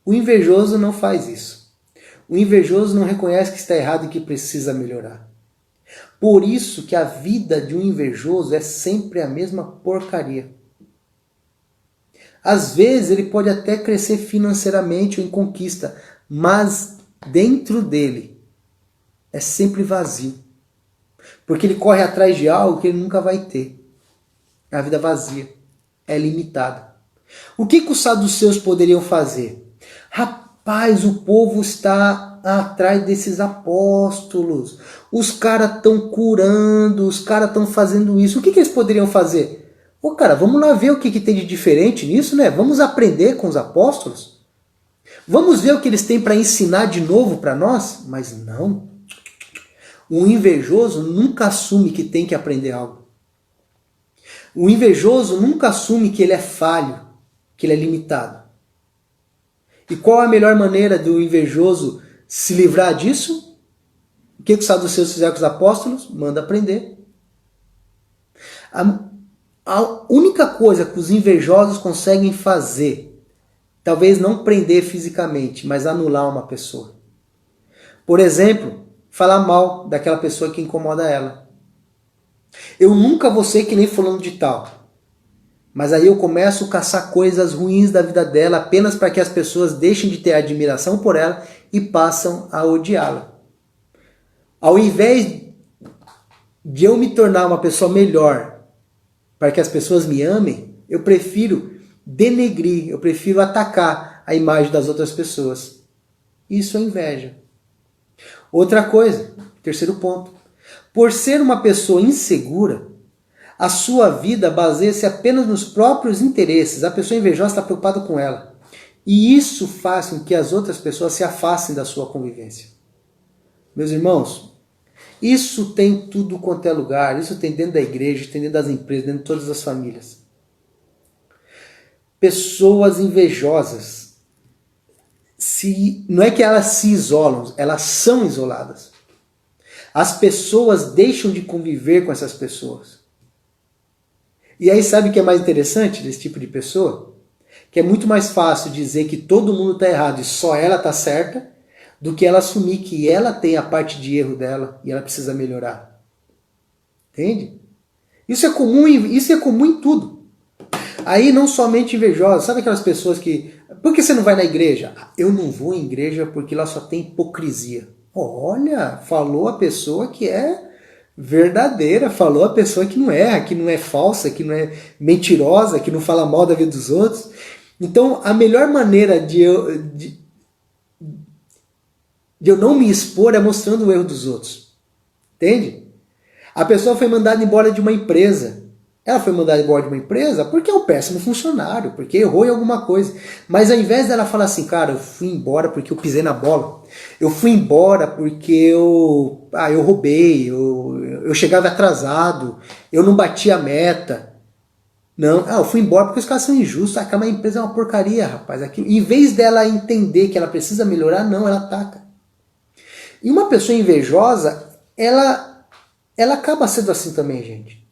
O invejoso não faz isso. O invejoso não reconhece que está errado e que precisa melhorar. Por isso que a vida de um invejoso é sempre a mesma porcaria. Às vezes ele pode até crescer financeiramente ou em conquista, mas dentro dele é sempre vazio. Porque ele corre atrás de algo que ele nunca vai ter. A vida vazia. É limitada. O que os saduceus poderiam fazer? Rapaz, o povo está atrás desses apóstolos. Os caras estão curando, os caras estão fazendo isso. O que eles poderiam fazer? Ô cara, vamos lá ver o que tem de diferente nisso, né? Vamos aprender com os apóstolos. Vamos ver o que eles têm para ensinar de novo para nós? Mas não. O invejoso nunca assume que tem que aprender algo. O invejoso nunca assume que ele é falho, que ele é limitado. E qual a melhor maneira do invejoso se livrar disso? O que os saduceus fizeram com os apóstolos? Manda aprender. A única coisa que os invejosos conseguem fazer, talvez não prender fisicamente, mas anular uma pessoa. Por exemplo, falar mal daquela pessoa que incomoda ela. Eu nunca vou ser que nem fulano de tal. Mas aí eu começo a caçar coisas ruins da vida dela apenas para que as pessoas deixem de ter admiração por ela e passam a odiá-la. Ao invés de eu me tornar uma pessoa melhor para que as pessoas me amem, eu prefiro denegrir, eu prefiro atacar a imagem das outras pessoas. Isso é inveja. Outra coisa, terceiro ponto. Por ser uma pessoa insegura, a sua vida baseia-se apenas nos próprios interesses. A pessoa invejosa está preocupada com ela. E isso faz com que as outras pessoas se afastem da sua convivência. Meus irmãos, isso tem tudo quanto é lugar. Isso tem dentro da igreja, tem dentro das empresas, dentro de todas as famílias. Pessoas invejosas, não é que elas se isolam, elas são isoladas. As pessoas deixam de conviver com essas pessoas. E aí sabe o que é mais interessante desse tipo de pessoa? Que é muito mais fácil dizer que todo mundo está errado e só ela está certa, do que ela assumir que ela tem a parte de erro dela e ela precisa melhorar. Entende? Isso é comum em tudo. Aí não somente invejosa, sabe aquelas pessoas que... Por que você não vai na igreja? Eu não vou em igreja porque lá só tem hipocrisia. Olha, falou a pessoa que é verdadeira, falou a pessoa que não erra, que não é falsa, que não é mentirosa, que não fala mal da vida dos outros. Então a melhor maneira de eu não me expor é mostrando o erro dos outros. Entende? A pessoa foi mandada embora de uma empresa. Ela foi mandada embora de uma empresa porque é um péssimo funcionário, porque errou em alguma coisa. Mas ao invés dela falar assim, cara, eu fui embora porque eu pisei na bola. Eu fui embora porque eu roubei, eu chegava atrasado, eu não bati a meta. Não, eu fui embora porque os caras são injustos. Aquela empresa é uma porcaria, rapaz. Em vez dela entender que ela precisa melhorar, não, ela ataca. E uma pessoa invejosa, ela acaba sendo assim também, gente.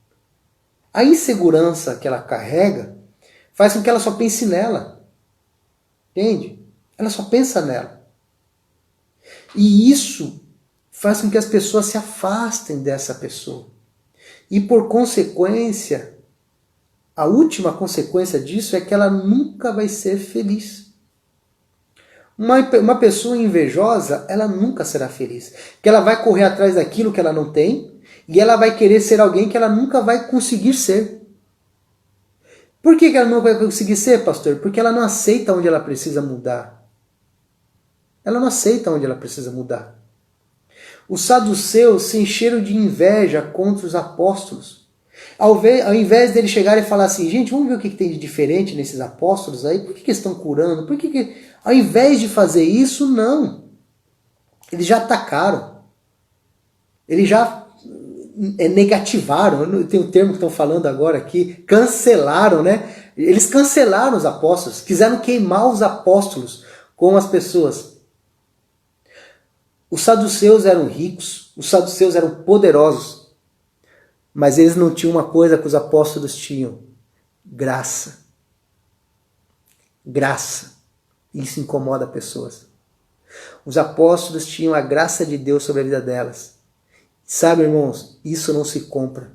A insegurança que ela carrega faz com que ela só pense nela. Entende? Ela só pensa nela. E isso faz com que as pessoas se afastem dessa pessoa. E por consequência, a última consequência disso é que ela nunca vai ser feliz. Uma pessoa invejosa, ela nunca será feliz. Porque ela vai correr atrás daquilo que ela não tem, e ela vai querer ser alguém que ela nunca vai conseguir ser. Por que ela não vai conseguir ser, pastor? Porque ela não aceita onde ela precisa mudar. Ela não aceita onde ela precisa mudar. Os saduceus se encheram de inveja contra os apóstolos. Ao invés dele chegar e falar assim, gente, vamos ver o que tem de diferente nesses apóstolos aí, por que eles estão curando? Ao invés de fazer isso, não. Eles já atacaram. Eles já negativaram, tem um termo que estão falando agora aqui, cancelaram, né? Eles cancelaram os apóstolos, quiseram queimar os apóstolos com as pessoas. Os saduceus eram ricos, os saduceus eram poderosos, mas eles não tinham uma coisa que os apóstolos tinham: graça. Graça. Isso incomoda pessoas. Os apóstolos tinham a graça de Deus sobre a vida delas. Sabe, irmãos, isso não se compra.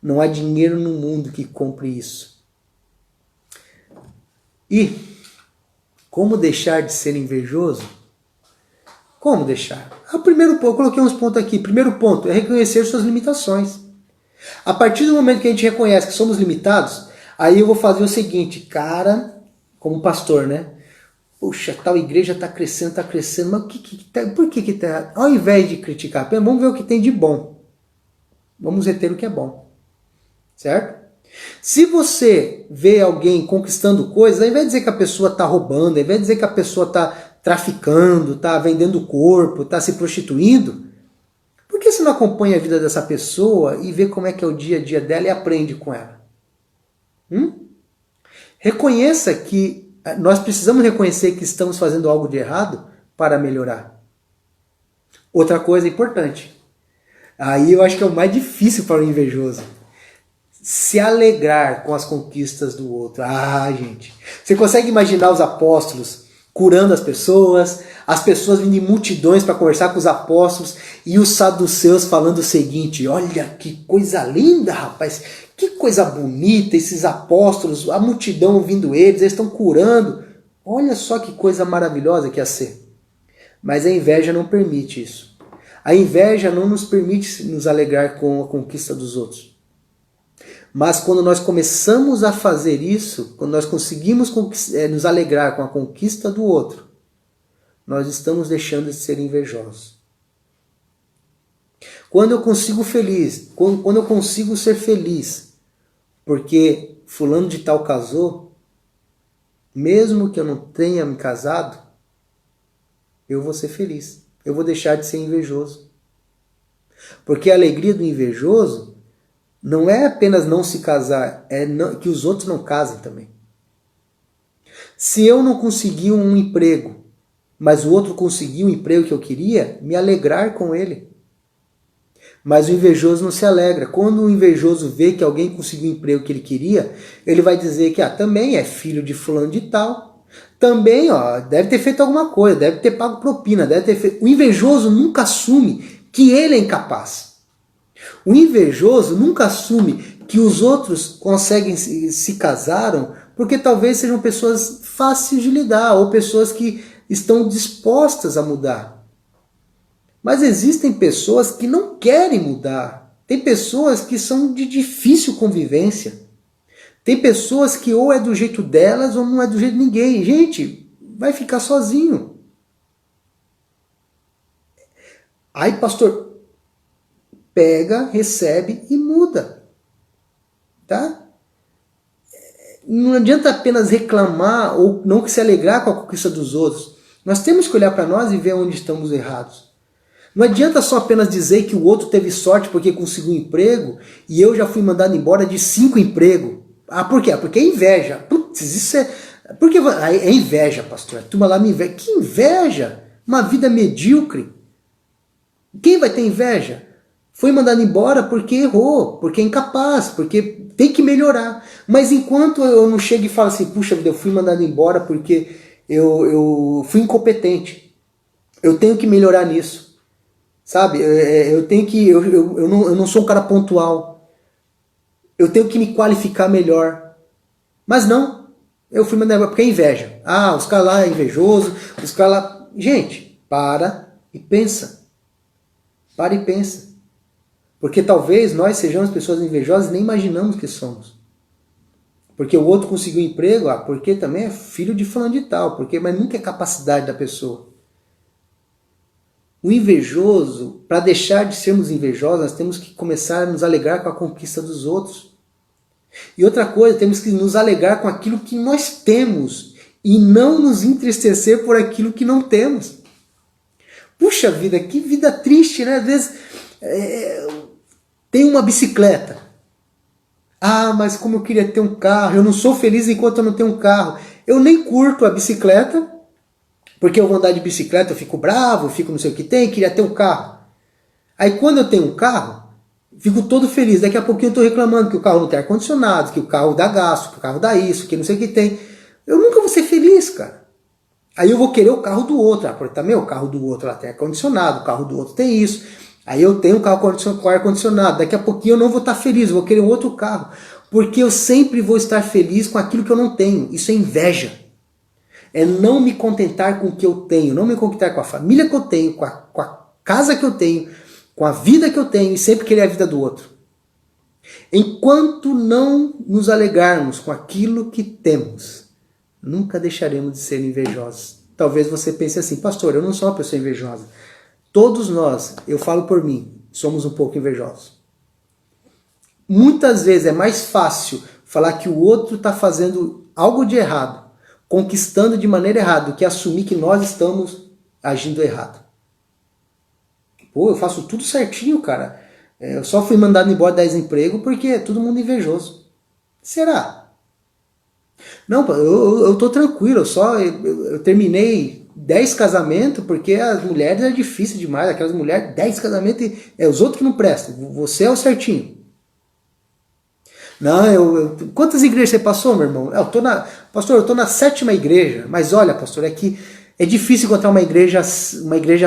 Não há dinheiro no mundo que compre isso. E como deixar de ser invejoso? Como deixar? Primeiro ponto, eu coloquei uns pontos aqui. Primeiro ponto é reconhecer suas limitações. A partir do momento que a gente reconhece que somos limitados, aí eu vou fazer o seguinte, cara, como pastor, né? Puxa, tal igreja está crescendo, mas por que está errado? Ao invés de criticar, vamos ver o que tem de bom. Vamos reter o que é bom. Certo? Se você vê alguém conquistando coisas, ao invés de dizer que a pessoa está roubando, ao invés de dizer que a pessoa está traficando, está vendendo o corpo, está se prostituindo, por que você não acompanha a vida dessa pessoa e vê como é que é o dia a dia dela e aprende com ela? Reconheça que nós precisamos reconhecer que estamos fazendo algo de errado para melhorar. Outra coisa importante, aí eu acho que é o mais difícil para o invejoso, se alegrar com as conquistas do outro. Gente, você consegue imaginar os apóstolos curando as pessoas vindo em multidões para conversar com os apóstolos, e os saduceus falando o seguinte: olha que coisa linda, rapaz, que coisa bonita, esses apóstolos, a multidão ouvindo eles estão curando, olha só que coisa maravilhosa que ia ser. Mas a inveja não permite isso. A inveja não nos permite nos alegrar com a conquista dos outros. Mas quando nós começamos a fazer isso, quando nós conseguimos nos alegrar com a conquista do outro, nós estamos deixando de ser invejosos. Quando eu consigo quando eu consigo ser feliz, porque fulano de tal casou, mesmo que eu não tenha me casado, eu vou ser feliz. Eu vou deixar de ser invejoso. Porque a alegria do invejoso não é apenas não se casar, é que os outros não casem também. Se eu não conseguir um emprego, mas o outro conseguiu o emprego que eu queria, me alegrar com ele. Mas o invejoso não se alegra. Quando o invejoso vê que alguém conseguiu o emprego que ele queria, ele vai dizer que também é filho de fulano de tal. Também deve ter feito alguma coisa, deve ter pago propina, deve ter feito... O invejoso nunca assume que ele é incapaz. O invejoso nunca assume que os outros se casaram porque talvez sejam pessoas fáceis de lidar ou pessoas que estão dispostas a mudar. Mas existem pessoas que não querem mudar. Tem pessoas que são de difícil convivência. Tem pessoas que ou é do jeito delas ou não é do jeito de ninguém. Gente, vai ficar sozinho. Aí, pastor, pega, recebe e muda. Tá? Não adianta apenas reclamar ou não se alegrar com a conquista dos outros. Nós temos que olhar para nós e ver onde estamos errados. Não adianta só apenas dizer que o outro teve sorte porque conseguiu um emprego e eu já fui mandado embora de 5 empregos. Por quê? Porque é inveja. Putz, isso é... Porque é inveja, pastor. A turma lá me inveja. Que inveja? Uma vida medíocre. Quem vai ter inveja? Foi mandado embora porque errou, porque é incapaz, porque tem que melhorar. Mas enquanto eu não chego e falo assim, puxa vida, eu fui mandado embora porque eu fui incompetente. Eu tenho que melhorar nisso. Sabe, eu tenho que. Eu não sou um cara pontual. Eu tenho que me qualificar melhor. Mas não. Eu fui mandar porque é inveja. Os caras lá é invejoso. Os caras lá. Gente, para e pensa. Para e pensa. Porque talvez nós sejamos pessoas invejosas e nem imaginamos que somos. Porque o outro conseguiu um emprego, porque também é filho de fulano de tal. Mas nunca é capacidade da pessoa. O invejoso, para deixar de sermos invejosos, nós temos que começar a nos alegrar com a conquista dos outros. E outra coisa, temos que nos alegrar com aquilo que nós temos e não nos entristecer por aquilo que não temos. Puxa vida, que vida triste, né? Às vezes tem uma bicicleta. Mas como eu queria ter um carro, eu não sou feliz enquanto eu não tenho um carro. Eu nem curto a bicicleta, porque eu vou andar de bicicleta, eu fico bravo, eu fico não sei o que tem, queria ter um carro. Aí quando eu tenho um carro, fico todo feliz. Daqui a pouquinho eu estou reclamando que o carro não tem ar-condicionado, que o carro dá gasto, que o carro dá isso, que não sei o que tem. Eu nunca vou ser feliz, cara. Aí eu vou querer o carro do outro. Porque também o carro do outro lá tem ar-condicionado, o carro do outro tem isso. Aí eu tenho um carro com ar-condicionado. Daqui a pouquinho eu não vou estar feliz, eu vou querer um outro carro. Porque eu sempre vou estar feliz com aquilo que eu não tenho. Isso é inveja. É não me contentar com o que eu tenho, não me contentar com a família que eu tenho, com a casa que eu tenho, com a vida que eu tenho e sempre querer a vida do outro. Enquanto não nos alegrarmos com aquilo que temos, nunca deixaremos de ser invejosos. Talvez você pense assim, pastor, eu não sou uma pessoa invejosa. Todos nós, eu falo por mim, somos um pouco invejosos. Muitas vezes é mais fácil falar que o outro está fazendo algo de errado, conquistando de maneira errada, do que assumir que nós estamos agindo errado. Pô, eu faço tudo certinho, cara. Eu só fui mandado embora da desemprego porque é todo mundo invejoso. Será? Não, eu tô tranquilo, eu terminei 10 casamentos porque as mulheres é difícil demais, aquelas mulheres, 10 casamentos e os outros que não prestam, você é o certinho. Não, quantas igrejas você passou, meu irmão? Pastor, eu estou na 7ª igreja, mas olha, pastor, é que é difícil encontrar uma igreja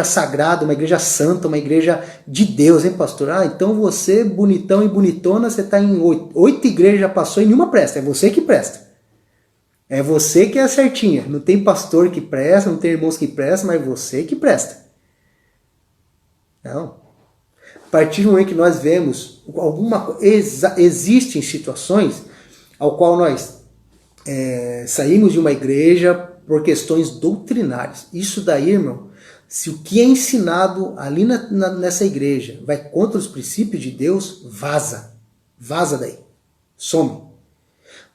sagrada, uma igreja santa, uma igreja de Deus, hein, pastor? Então você, bonitão e bonitona, você está em 8 igrejas, já passou e nenhuma presta, é você que presta. É você que é certinha, não tem pastor que presta, não tem irmãos que prestam, mas é você que presta. Não. A partir do momento que nós vemos existem situações ao qual nós saímos de uma igreja por questões doutrinárias. Isso daí, irmão, se o que é ensinado ali nessa igreja vai contra os princípios de Deus, vaza. Vaza daí. Some.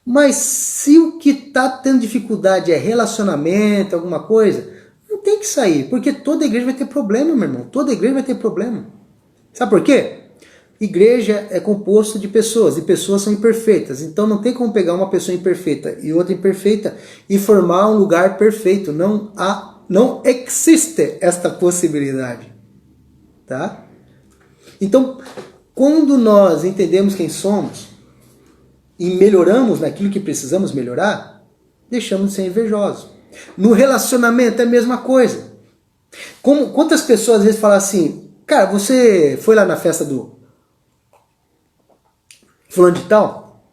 Mas se o que está tendo dificuldade é relacionamento, alguma coisa, não tem que sair, porque toda igreja vai ter problema, meu irmão. Toda igreja vai ter problema. Sabe por quê? Igreja é composto de pessoas, e pessoas são imperfeitas. Então não tem como pegar uma pessoa imperfeita e outra imperfeita e formar um lugar perfeito. Não existe esta possibilidade. Tá? Então, quando nós entendemos quem somos e melhoramos naquilo que precisamos melhorar, deixamos de ser invejosos. No relacionamento é a mesma coisa. Quantas pessoas às vezes falam assim, cara, você foi lá na festa do fulano de tal?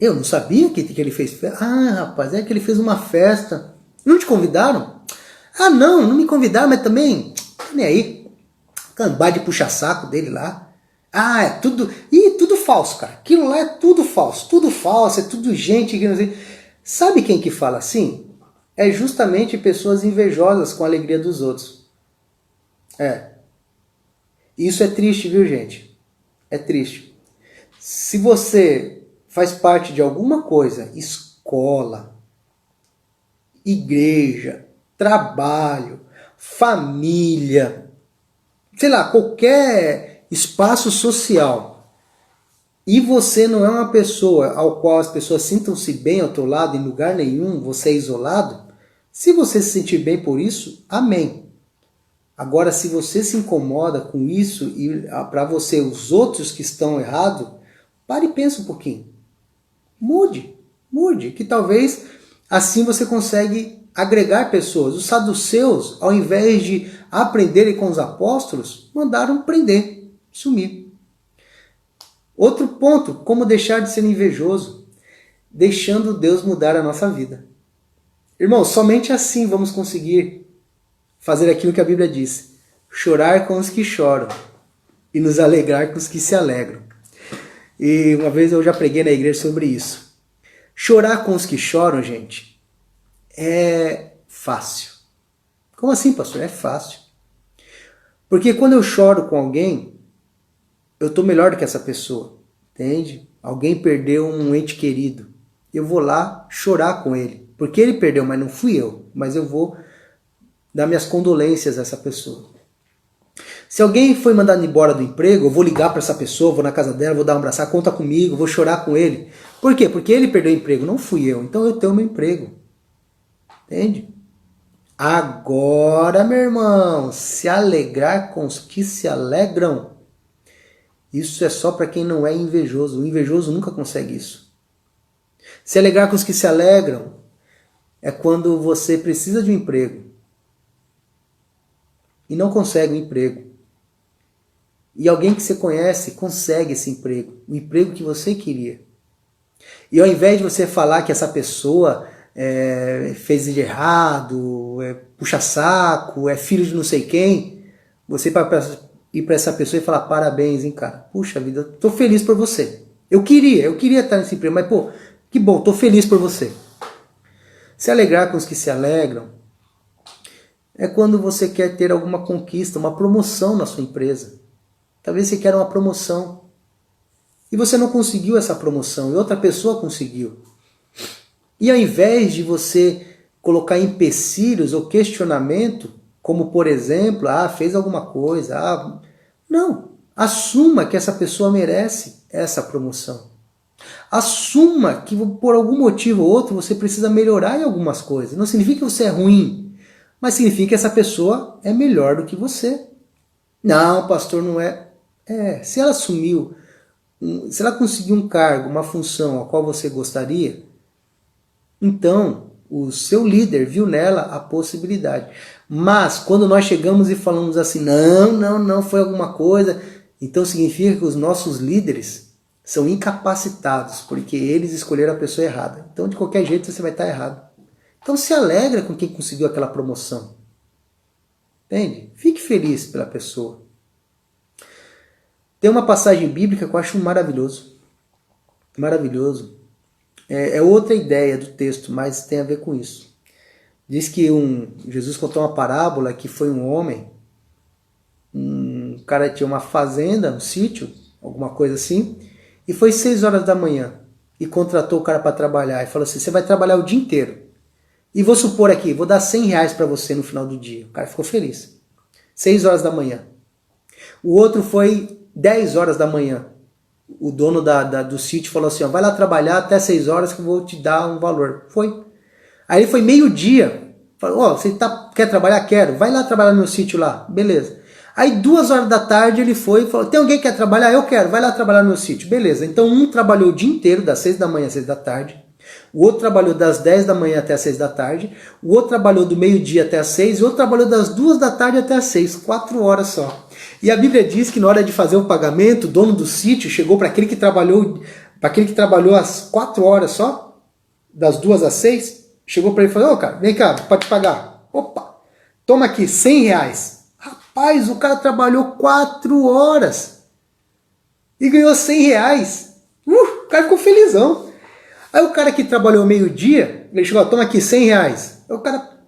Eu não sabia que ele fez festa. Ah, rapaz, é que ele fez uma festa. Não te convidaram? Ah, não me convidaram, mas também, nem aí. Cambá de puxa-saco dele lá. Ah, é tudo... tudo falso, cara. Aquilo lá é tudo falso, é tudo gente que não sei. Sabe quem que fala assim? É justamente pessoas invejosas com a alegria dos outros. Isso é triste, viu, gente? É triste. Se você faz parte de alguma coisa, escola, igreja, trabalho, família, sei lá, qualquer espaço social, e você não é uma pessoa ao qual as pessoas sintam-se bem ao teu lado, em lugar nenhum, você é isolado, se você se sentir bem por isso, amém. Agora, se você se incomoda com isso e para você os outros que estão errados, pare e pense um pouquinho. Mude, que talvez assim você consegue agregar pessoas. Os saduceus, ao invés de aprenderem com os apóstolos, mandaram prender, sumir. Outro ponto, como deixar de ser invejoso? Deixando Deus mudar a nossa vida. Irmão, somente assim vamos conseguir fazer aquilo que a Bíblia diz. Chorar com os que choram e nos alegrar com os que se alegram. E uma vez eu já preguei na igreja sobre isso. Chorar com os que choram, gente, é fácil. Como assim, pastor? É fácil. Porque quando eu choro com alguém, eu estou melhor do que essa pessoa. Entende? Alguém perdeu um ente querido. Eu vou lá chorar com ele. Porque ele perdeu, mas não fui eu. Mas eu vou dar minhas condolências a essa pessoa. Se alguém foi mandado embora do emprego, eu vou ligar para essa pessoa, vou na casa dela, vou dar um abraço, conta comigo, vou chorar com ele. Por quê? Porque ele perdeu o emprego, não fui eu. Então eu tenho meu emprego. Entende? Agora, meu irmão, se alegrar com os que se alegram, isso é só para quem não é invejoso. O invejoso nunca consegue isso. Se alegrar com os que se alegram é quando você precisa de um emprego e não consegue um emprego. E alguém que você conhece consegue esse emprego, o emprego que você queria. E ao invés de você falar que essa pessoa fez de errado, puxa saco, é filho de não sei quem, você ir para essa pessoa e falar parabéns, hein, cara. Puxa vida, tô feliz por você. Eu queria estar nesse emprego, mas pô, que bom, tô feliz por você. Se alegrar com os que se alegram é quando você quer ter alguma conquista, uma promoção na sua empresa. Talvez você queira uma promoção e você não conseguiu essa promoção e outra pessoa conseguiu. E ao invés de você colocar empecilhos ou questionamento, como por exemplo, fez alguma coisa, não, assuma que essa pessoa merece essa promoção. Assuma que por algum motivo ou outro você precisa melhorar em algumas coisas. Não significa que você é ruim, mas significa que essa pessoa é melhor do que você. Não, pastor, não é. Se ela assumiu, se ela conseguiu um cargo, uma função a qual você gostaria, então o seu líder viu nela a possibilidade. Mas quando nós chegamos e falamos assim, não, foi alguma coisa, então significa que os nossos líderes são incapacitados, porque eles escolheram a pessoa errada. Então de qualquer jeito você vai estar errado. Então se alegra com quem conseguiu aquela promoção. Entende? Fique feliz pela pessoa. Tem uma passagem bíblica que eu acho maravilhoso. Maravilhoso. É outra ideia do texto, mas tem a ver com isso. Diz que Jesus contou uma parábola que foi um homem, um cara tinha uma fazenda, um sítio, alguma coisa assim, e foi 6 horas da manhã e contratou o cara para trabalhar. E falou assim, você vai trabalhar o dia inteiro. E vou supor aqui, vou dar 100 reais para você no final do dia. O cara ficou feliz. 6 horas da manhã. O outro foi 10 horas da manhã. O dono do sítio falou assim, ó, vai lá trabalhar até 6 horas que eu vou te dar um valor. Foi. Aí foi meio-dia. Falou, ó, você quer trabalhar? Quero. Vai lá trabalhar no meu sítio lá. Beleza. Aí 2 horas da tarde ele foi e falou, tem alguém que quer trabalhar? Eu quero. Vai lá trabalhar no meu sítio. Beleza. Então um trabalhou o dia inteiro, das 6 da manhã às 6 da tarde. O outro trabalhou das 10 da manhã até as 6 da tarde. O outro trabalhou do meio-dia até as 6. E o outro trabalhou das 2 da tarde até as 6. 4 horas só. E a Bíblia diz que na hora de fazer o pagamento, o dono do sítio chegou para aquele que trabalhou às 4 horas só, das 2 às 6, chegou para ele e falou, ô cara, vem cá, pode pagar. Opa, toma aqui, 100 reais. Rapaz, o cara trabalhou 4 horas e ganhou 100 reais. O cara ficou felizão. Aí o cara que trabalhou meio-dia, ele chegou, toma aqui, 100 reais. Aí o cara,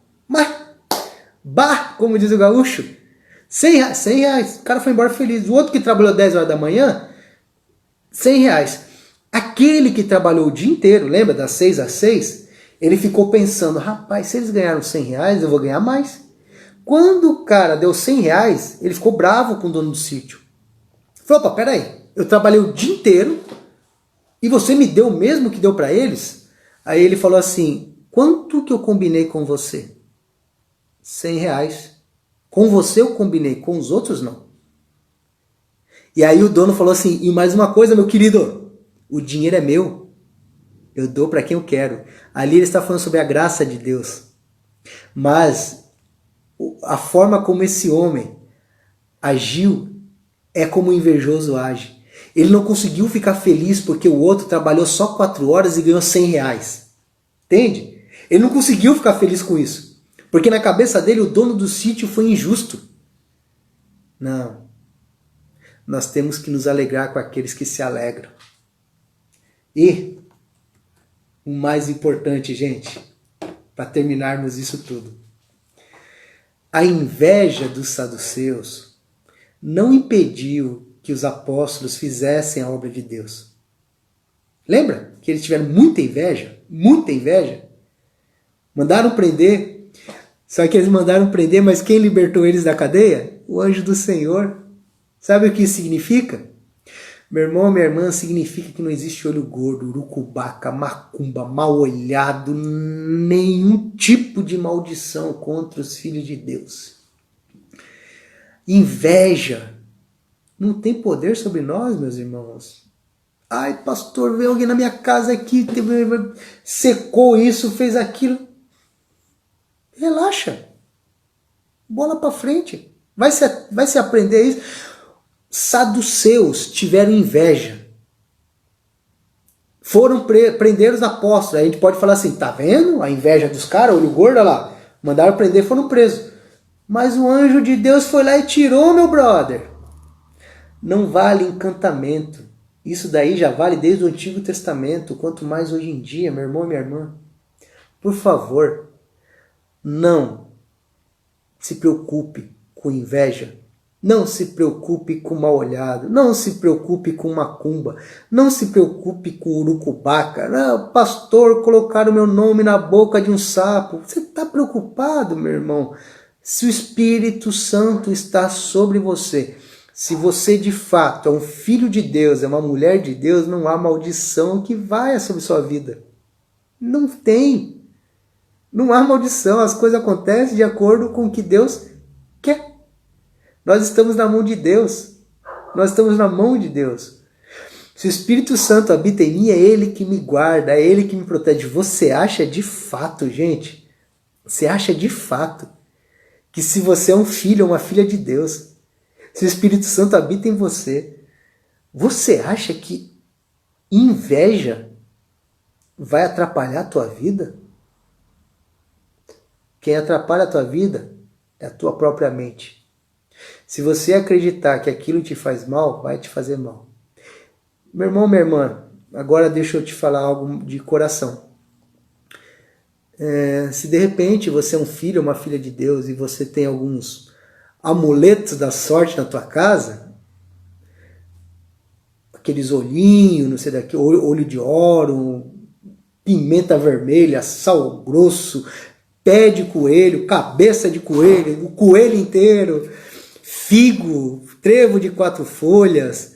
como diz o gaúcho, 100 reais. O cara foi embora feliz. O outro que trabalhou 10 horas da manhã, 100 reais. Aquele que trabalhou o dia inteiro, lembra, das 6 às 6, ele ficou pensando, rapaz, se eles ganharam 100 reais, eu vou ganhar mais. Quando o cara deu 100 reais, ele ficou bravo com o dono do sítio. Falou, opa, peraí, eu trabalhei o dia inteiro e você me deu o mesmo que deu para eles? Aí ele falou assim, quanto que eu combinei com você? 100 reais. Com você eu combinei, com os outros não. E aí o dono falou assim, e mais uma coisa, meu querido, o dinheiro é meu, eu dou para quem eu quero. Ali ele está falando sobre a graça de Deus. Mas a forma como esse homem agiu é como o invejoso age. Ele não conseguiu ficar feliz porque o outro trabalhou só 4 horas e ganhou 100 reais. Entende? Ele não conseguiu ficar feliz com isso. Porque na cabeça dele o dono do sítio foi injusto. Não. Nós temos que nos alegrar com aqueles que se alegram. E o mais importante, gente, para terminarmos isso tudo. A inveja dos saduceus não impediu que os apóstolos fizessem a obra de Deus. Lembra que eles tiveram muita inveja? Muita inveja. Mandaram prender. Só que eles mandaram prender, mas quem libertou eles da cadeia? O anjo do Senhor. Sabe o que isso significa? Meu irmão, minha irmã, significa que não existe olho gordo, urucubaca, macumba, mal olhado, nenhum tipo de maldição contra os filhos de Deus. Inveja não tem poder sobre nós, meus irmãos. Ai, pastor, veio alguém na minha casa aqui, secou isso, fez aquilo. Relaxa. Bola para frente. Vai se aprender isso. Saduceus tiveram inveja. Foram prender os apóstolos. Aí a gente pode falar assim, tá vendo? A inveja dos caras, olho gordo, olha lá. Mandaram prender, foram presos. Mas o anjo de Deus foi lá e tirou, meu brother. Não vale encantamento. Isso daí já vale desde o Antigo Testamento. Quanto mais hoje em dia, meu irmão e minha irmã. Por favor, não se preocupe com inveja. Não se preocupe com mal olhado. Não se preocupe com macumba. Não se preocupe com urucubaca. Não, pastor, colocaram meu nome na boca de um sapo. Você está preocupado, meu irmão? Se o Espírito Santo está sobre você, se você de fato é um filho de Deus, é uma mulher de Deus, não há maldição que vai sobre sua vida. Não tem. Não há maldição. As coisas acontecem de acordo com o que Deus quer. Nós estamos na mão de Deus. Nós estamos na mão de Deus. Se o Espírito Santo habita em mim, é Ele que me guarda, é Ele que me protege. Você acha de fato, gente? Você acha de fato que se você é um filho ou uma filha de Deus, se o Espírito Santo habita em você, você acha que inveja vai atrapalhar a tua vida? Quem atrapalha a tua vida é a tua própria mente. Se você acreditar que aquilo te faz mal, vai te fazer mal. Meu irmão, minha irmã, agora deixa eu te falar algo de coração. Se de repente você é um filho ou uma filha de Deus e você tem alguns amuletos da sorte na tua casa, aqueles olhinhos, não sei daqui, olho de ouro, pimenta vermelha, sal grosso, pé de coelho, cabeça de coelho, o coelho inteiro, figo, trevo de 4 folhas.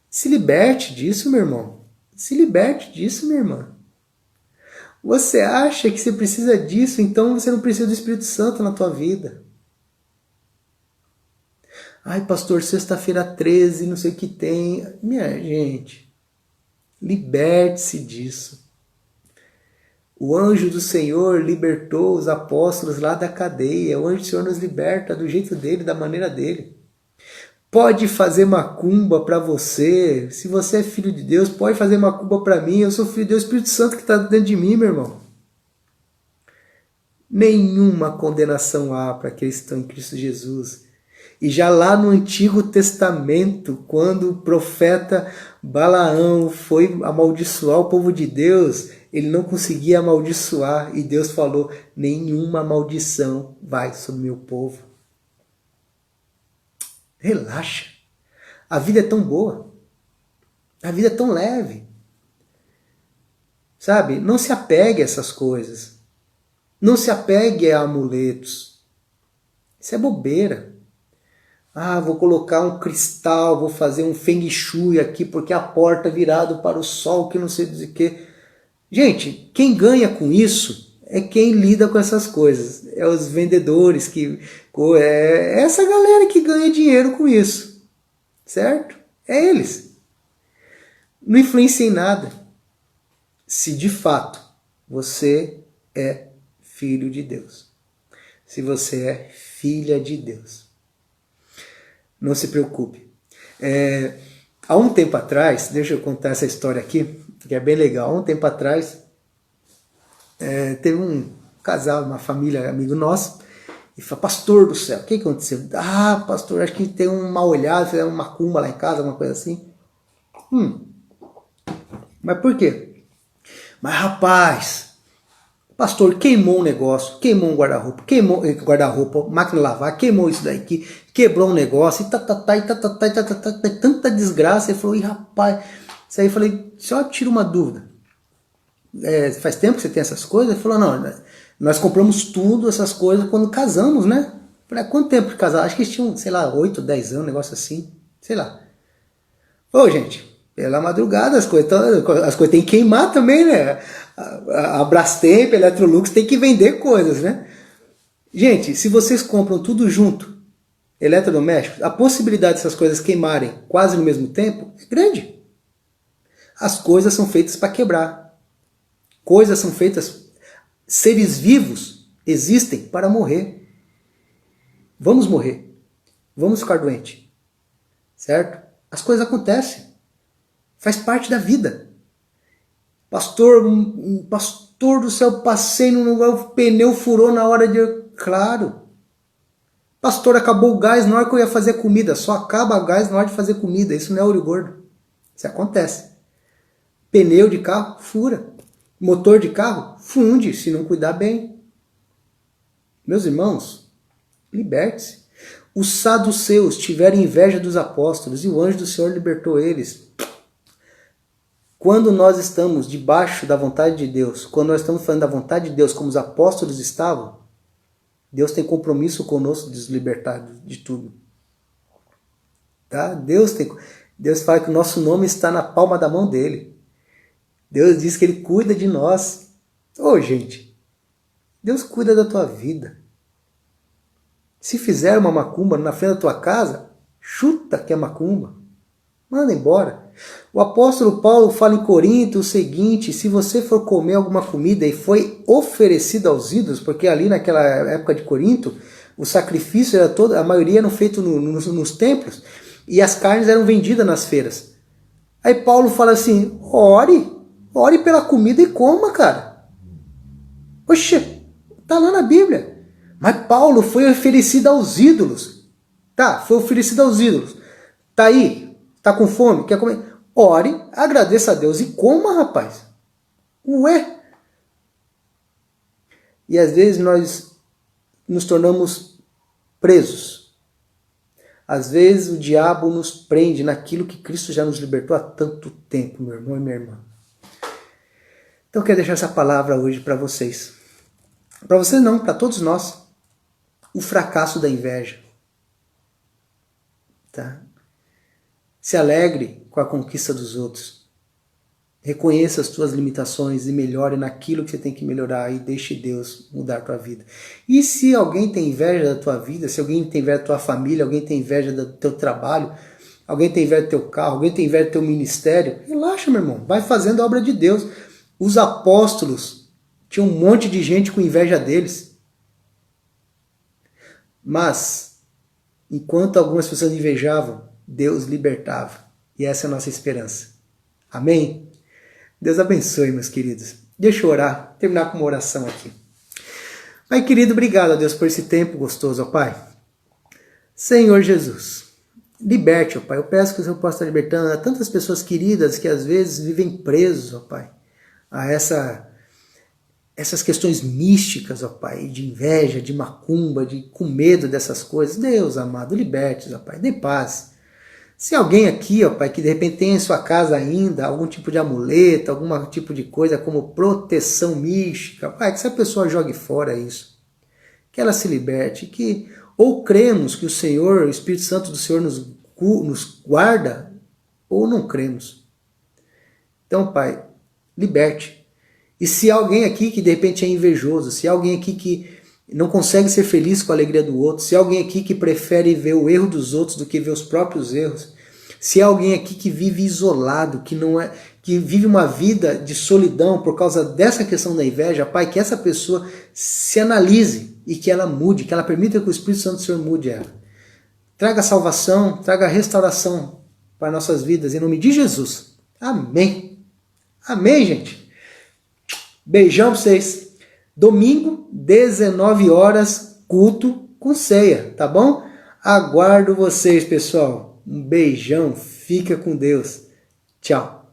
Se liberte disso, meu irmão. Se liberte disso, minha irmã. Você acha que você precisa disso, então você não precisa do Espírito Santo na tua vida. Ai, pastor, sexta-feira 13, não sei o que tem. Minha gente, liberte-se disso. O anjo do Senhor libertou os apóstolos lá da cadeia. O anjo do Senhor nos liberta do jeito dele, da maneira dele. Pode fazer macumba para você. Se você é filho de Deus, pode fazer macumba para mim. Eu sou filho de Deus, o Espírito Santo que está dentro de mim, meu irmão. Nenhuma condenação há para aqueles que estão em Cristo Jesus. E já lá no Antigo Testamento, quando o profeta Balaão foi amaldiçoar o povo de Deus, ele não conseguia amaldiçoar. E Deus falou, nenhuma maldição vai sobre o meu povo. Relaxa. A vida é tão boa. A vida é tão leve. Sabe? Não se apegue a essas coisas. Não se apegue a amuletos. Isso é bobeira. Ah, vou colocar um cristal, vou fazer um feng shui aqui porque a porta é virada para o sol, que não sei dizer o que. Gente, quem ganha com isso é quem lida com essas coisas. É os vendedores, é essa galera que ganha dinheiro com isso. Certo? É eles. Não influencia em nada. Se de fato você é filho de Deus. Se você é filha de Deus. Não se preocupe. Há um tempo atrás, deixa eu contar essa história aqui, que é bem legal. Há um tempo atrás, teve um casal, uma família, amigo nosso, e falou, pastor do céu, o que aconteceu? Ah, pastor, acho que tem um mal olhado, fizeram uma macumba lá em casa, uma coisa assim. Mas por quê? Mas rapaz, pastor queimou um negócio, queimou um guarda-roupa, máquina de lavar, queimou isso daqui, quebrou um negócio, e tanta desgraça. Ele falou, ih rapaz, isso aí eu falei, só tira uma dúvida. Faz tempo que você tem essas coisas? Ele falou, não, nós compramos tudo, essas coisas, quando casamos, né? Eu falei, quanto tempo de casar? Acho que eles tinham, sei lá, 8, 10 anos, um negócio assim, sei lá. Ô gente, pela madrugada as coisas têm que queimar também, né? A Brastemp, a Electrolux tem que vender coisas, né? Gente, se vocês compram tudo junto, eletrodomésticos, a possibilidade dessas coisas queimarem quase no mesmo tempo é grande. As coisas são feitas para quebrar. Coisas são feitas... Seres vivos existem para morrer. Vamos morrer. Vamos ficar doentes. Certo? As coisas acontecem. Faz parte da vida. Pastor do céu, passei num lugar, o pneu furou na hora de... Claro. Pastor, acabou o gás na hora que eu ia fazer comida. Só acaba o gás na hora de fazer comida. Isso não é olho gordo. Isso acontece. Pneu de carro fura. Motor de carro funde, se não cuidar bem. Meus irmãos, liberte-se. Os saduceus tiveram inveja dos apóstolos e o anjo do Senhor libertou eles. Quando nós estamos debaixo da vontade de Deus, quando nós estamos falando da vontade de Deus como os apóstolos estavam, Deus tem compromisso conosco de nos libertar de tudo. Tá? Deus fala que o nosso nome está na palma da mão dele. Deus diz que ele cuida de nós. Gente, Deus cuida da tua vida. Se fizer uma macumba na frente da tua casa, chuta que é macumba. Manda embora. O apóstolo Paulo fala em Corinto o seguinte, se você for comer alguma comida e foi oferecida aos ídolos, porque ali naquela época de Corinto, o sacrifício era todo, a maioria eram feitos nos templos, e as carnes eram vendidas nas feiras. Aí Paulo fala assim, ore pela comida e coma, cara. Oxe, tá lá na Bíblia. Mas Paulo foi oferecido aos ídolos. Tá, foi oferecido aos ídolos. Tá aí, tá com fome, quer comer? Ore, agradeça a Deus e coma, rapaz. Ué? E às vezes nós nos tornamos presos. Às vezes o diabo nos prende naquilo que Cristo já nos libertou há tanto tempo, meu irmão e minha irmã. Então eu quero deixar essa palavra hoje para vocês. Para vocês não, para todos nós. O fracasso da inveja. Tá? Se alegre com a conquista dos outros. Reconheça as tuas limitações e melhore naquilo que você tem que melhorar e deixe Deus mudar a tua vida. E se alguém tem inveja da tua vida, se alguém tem inveja da tua família, alguém tem inveja do teu trabalho, alguém tem inveja do teu carro, alguém tem inveja do teu ministério, relaxa, meu irmão, vai fazendo a obra de Deus. Os apóstolos tinham um monte de gente com inveja deles. Mas, enquanto algumas pessoas invejavam, Deus libertava. E essa é a nossa esperança. Amém? Deus abençoe, meus queridos. Deixa eu orar, terminar com uma oração aqui. Pai querido, obrigado a Deus por esse tempo gostoso, ó Pai. Senhor Jesus, liberte, ó Pai. Eu peço que o Senhor possa estar libertando a tantas pessoas queridas que às vezes vivem presos, ó Pai, a essas questões místicas, ó Pai, de inveja, de macumba, com medo dessas coisas. Deus amado, liberte, ó Pai, dê paz. Se alguém aqui, ó Pai, que de repente tem em sua casa ainda algum tipo de amuleto, algum tipo de coisa como proteção mística, Pai, que essa pessoa jogue fora isso. Que ela se liberte, que ou cremos que o Senhor, o Espírito Santo do Senhor nos guarda, ou não cremos. Então, Pai, liberte. E se alguém aqui que de repente é invejoso, se alguém aqui que não consegue ser feliz com a alegria do outro, se alguém aqui que prefere ver o erro dos outros do que ver os próprios erros, se alguém aqui que vive isolado, que vive uma vida de solidão por causa dessa questão da inveja, Pai, que essa pessoa se analise e que ela mude, que ela permita que o Espírito Santo do Senhor mude ela. Traga salvação, traga restauração para nossas vidas, em nome de Jesus. Amém. Amém, gente. Beijão para vocês. Domingo, 19 horas, culto com ceia, tá bom? Aguardo vocês, pessoal. Um beijão, fica com Deus. Tchau.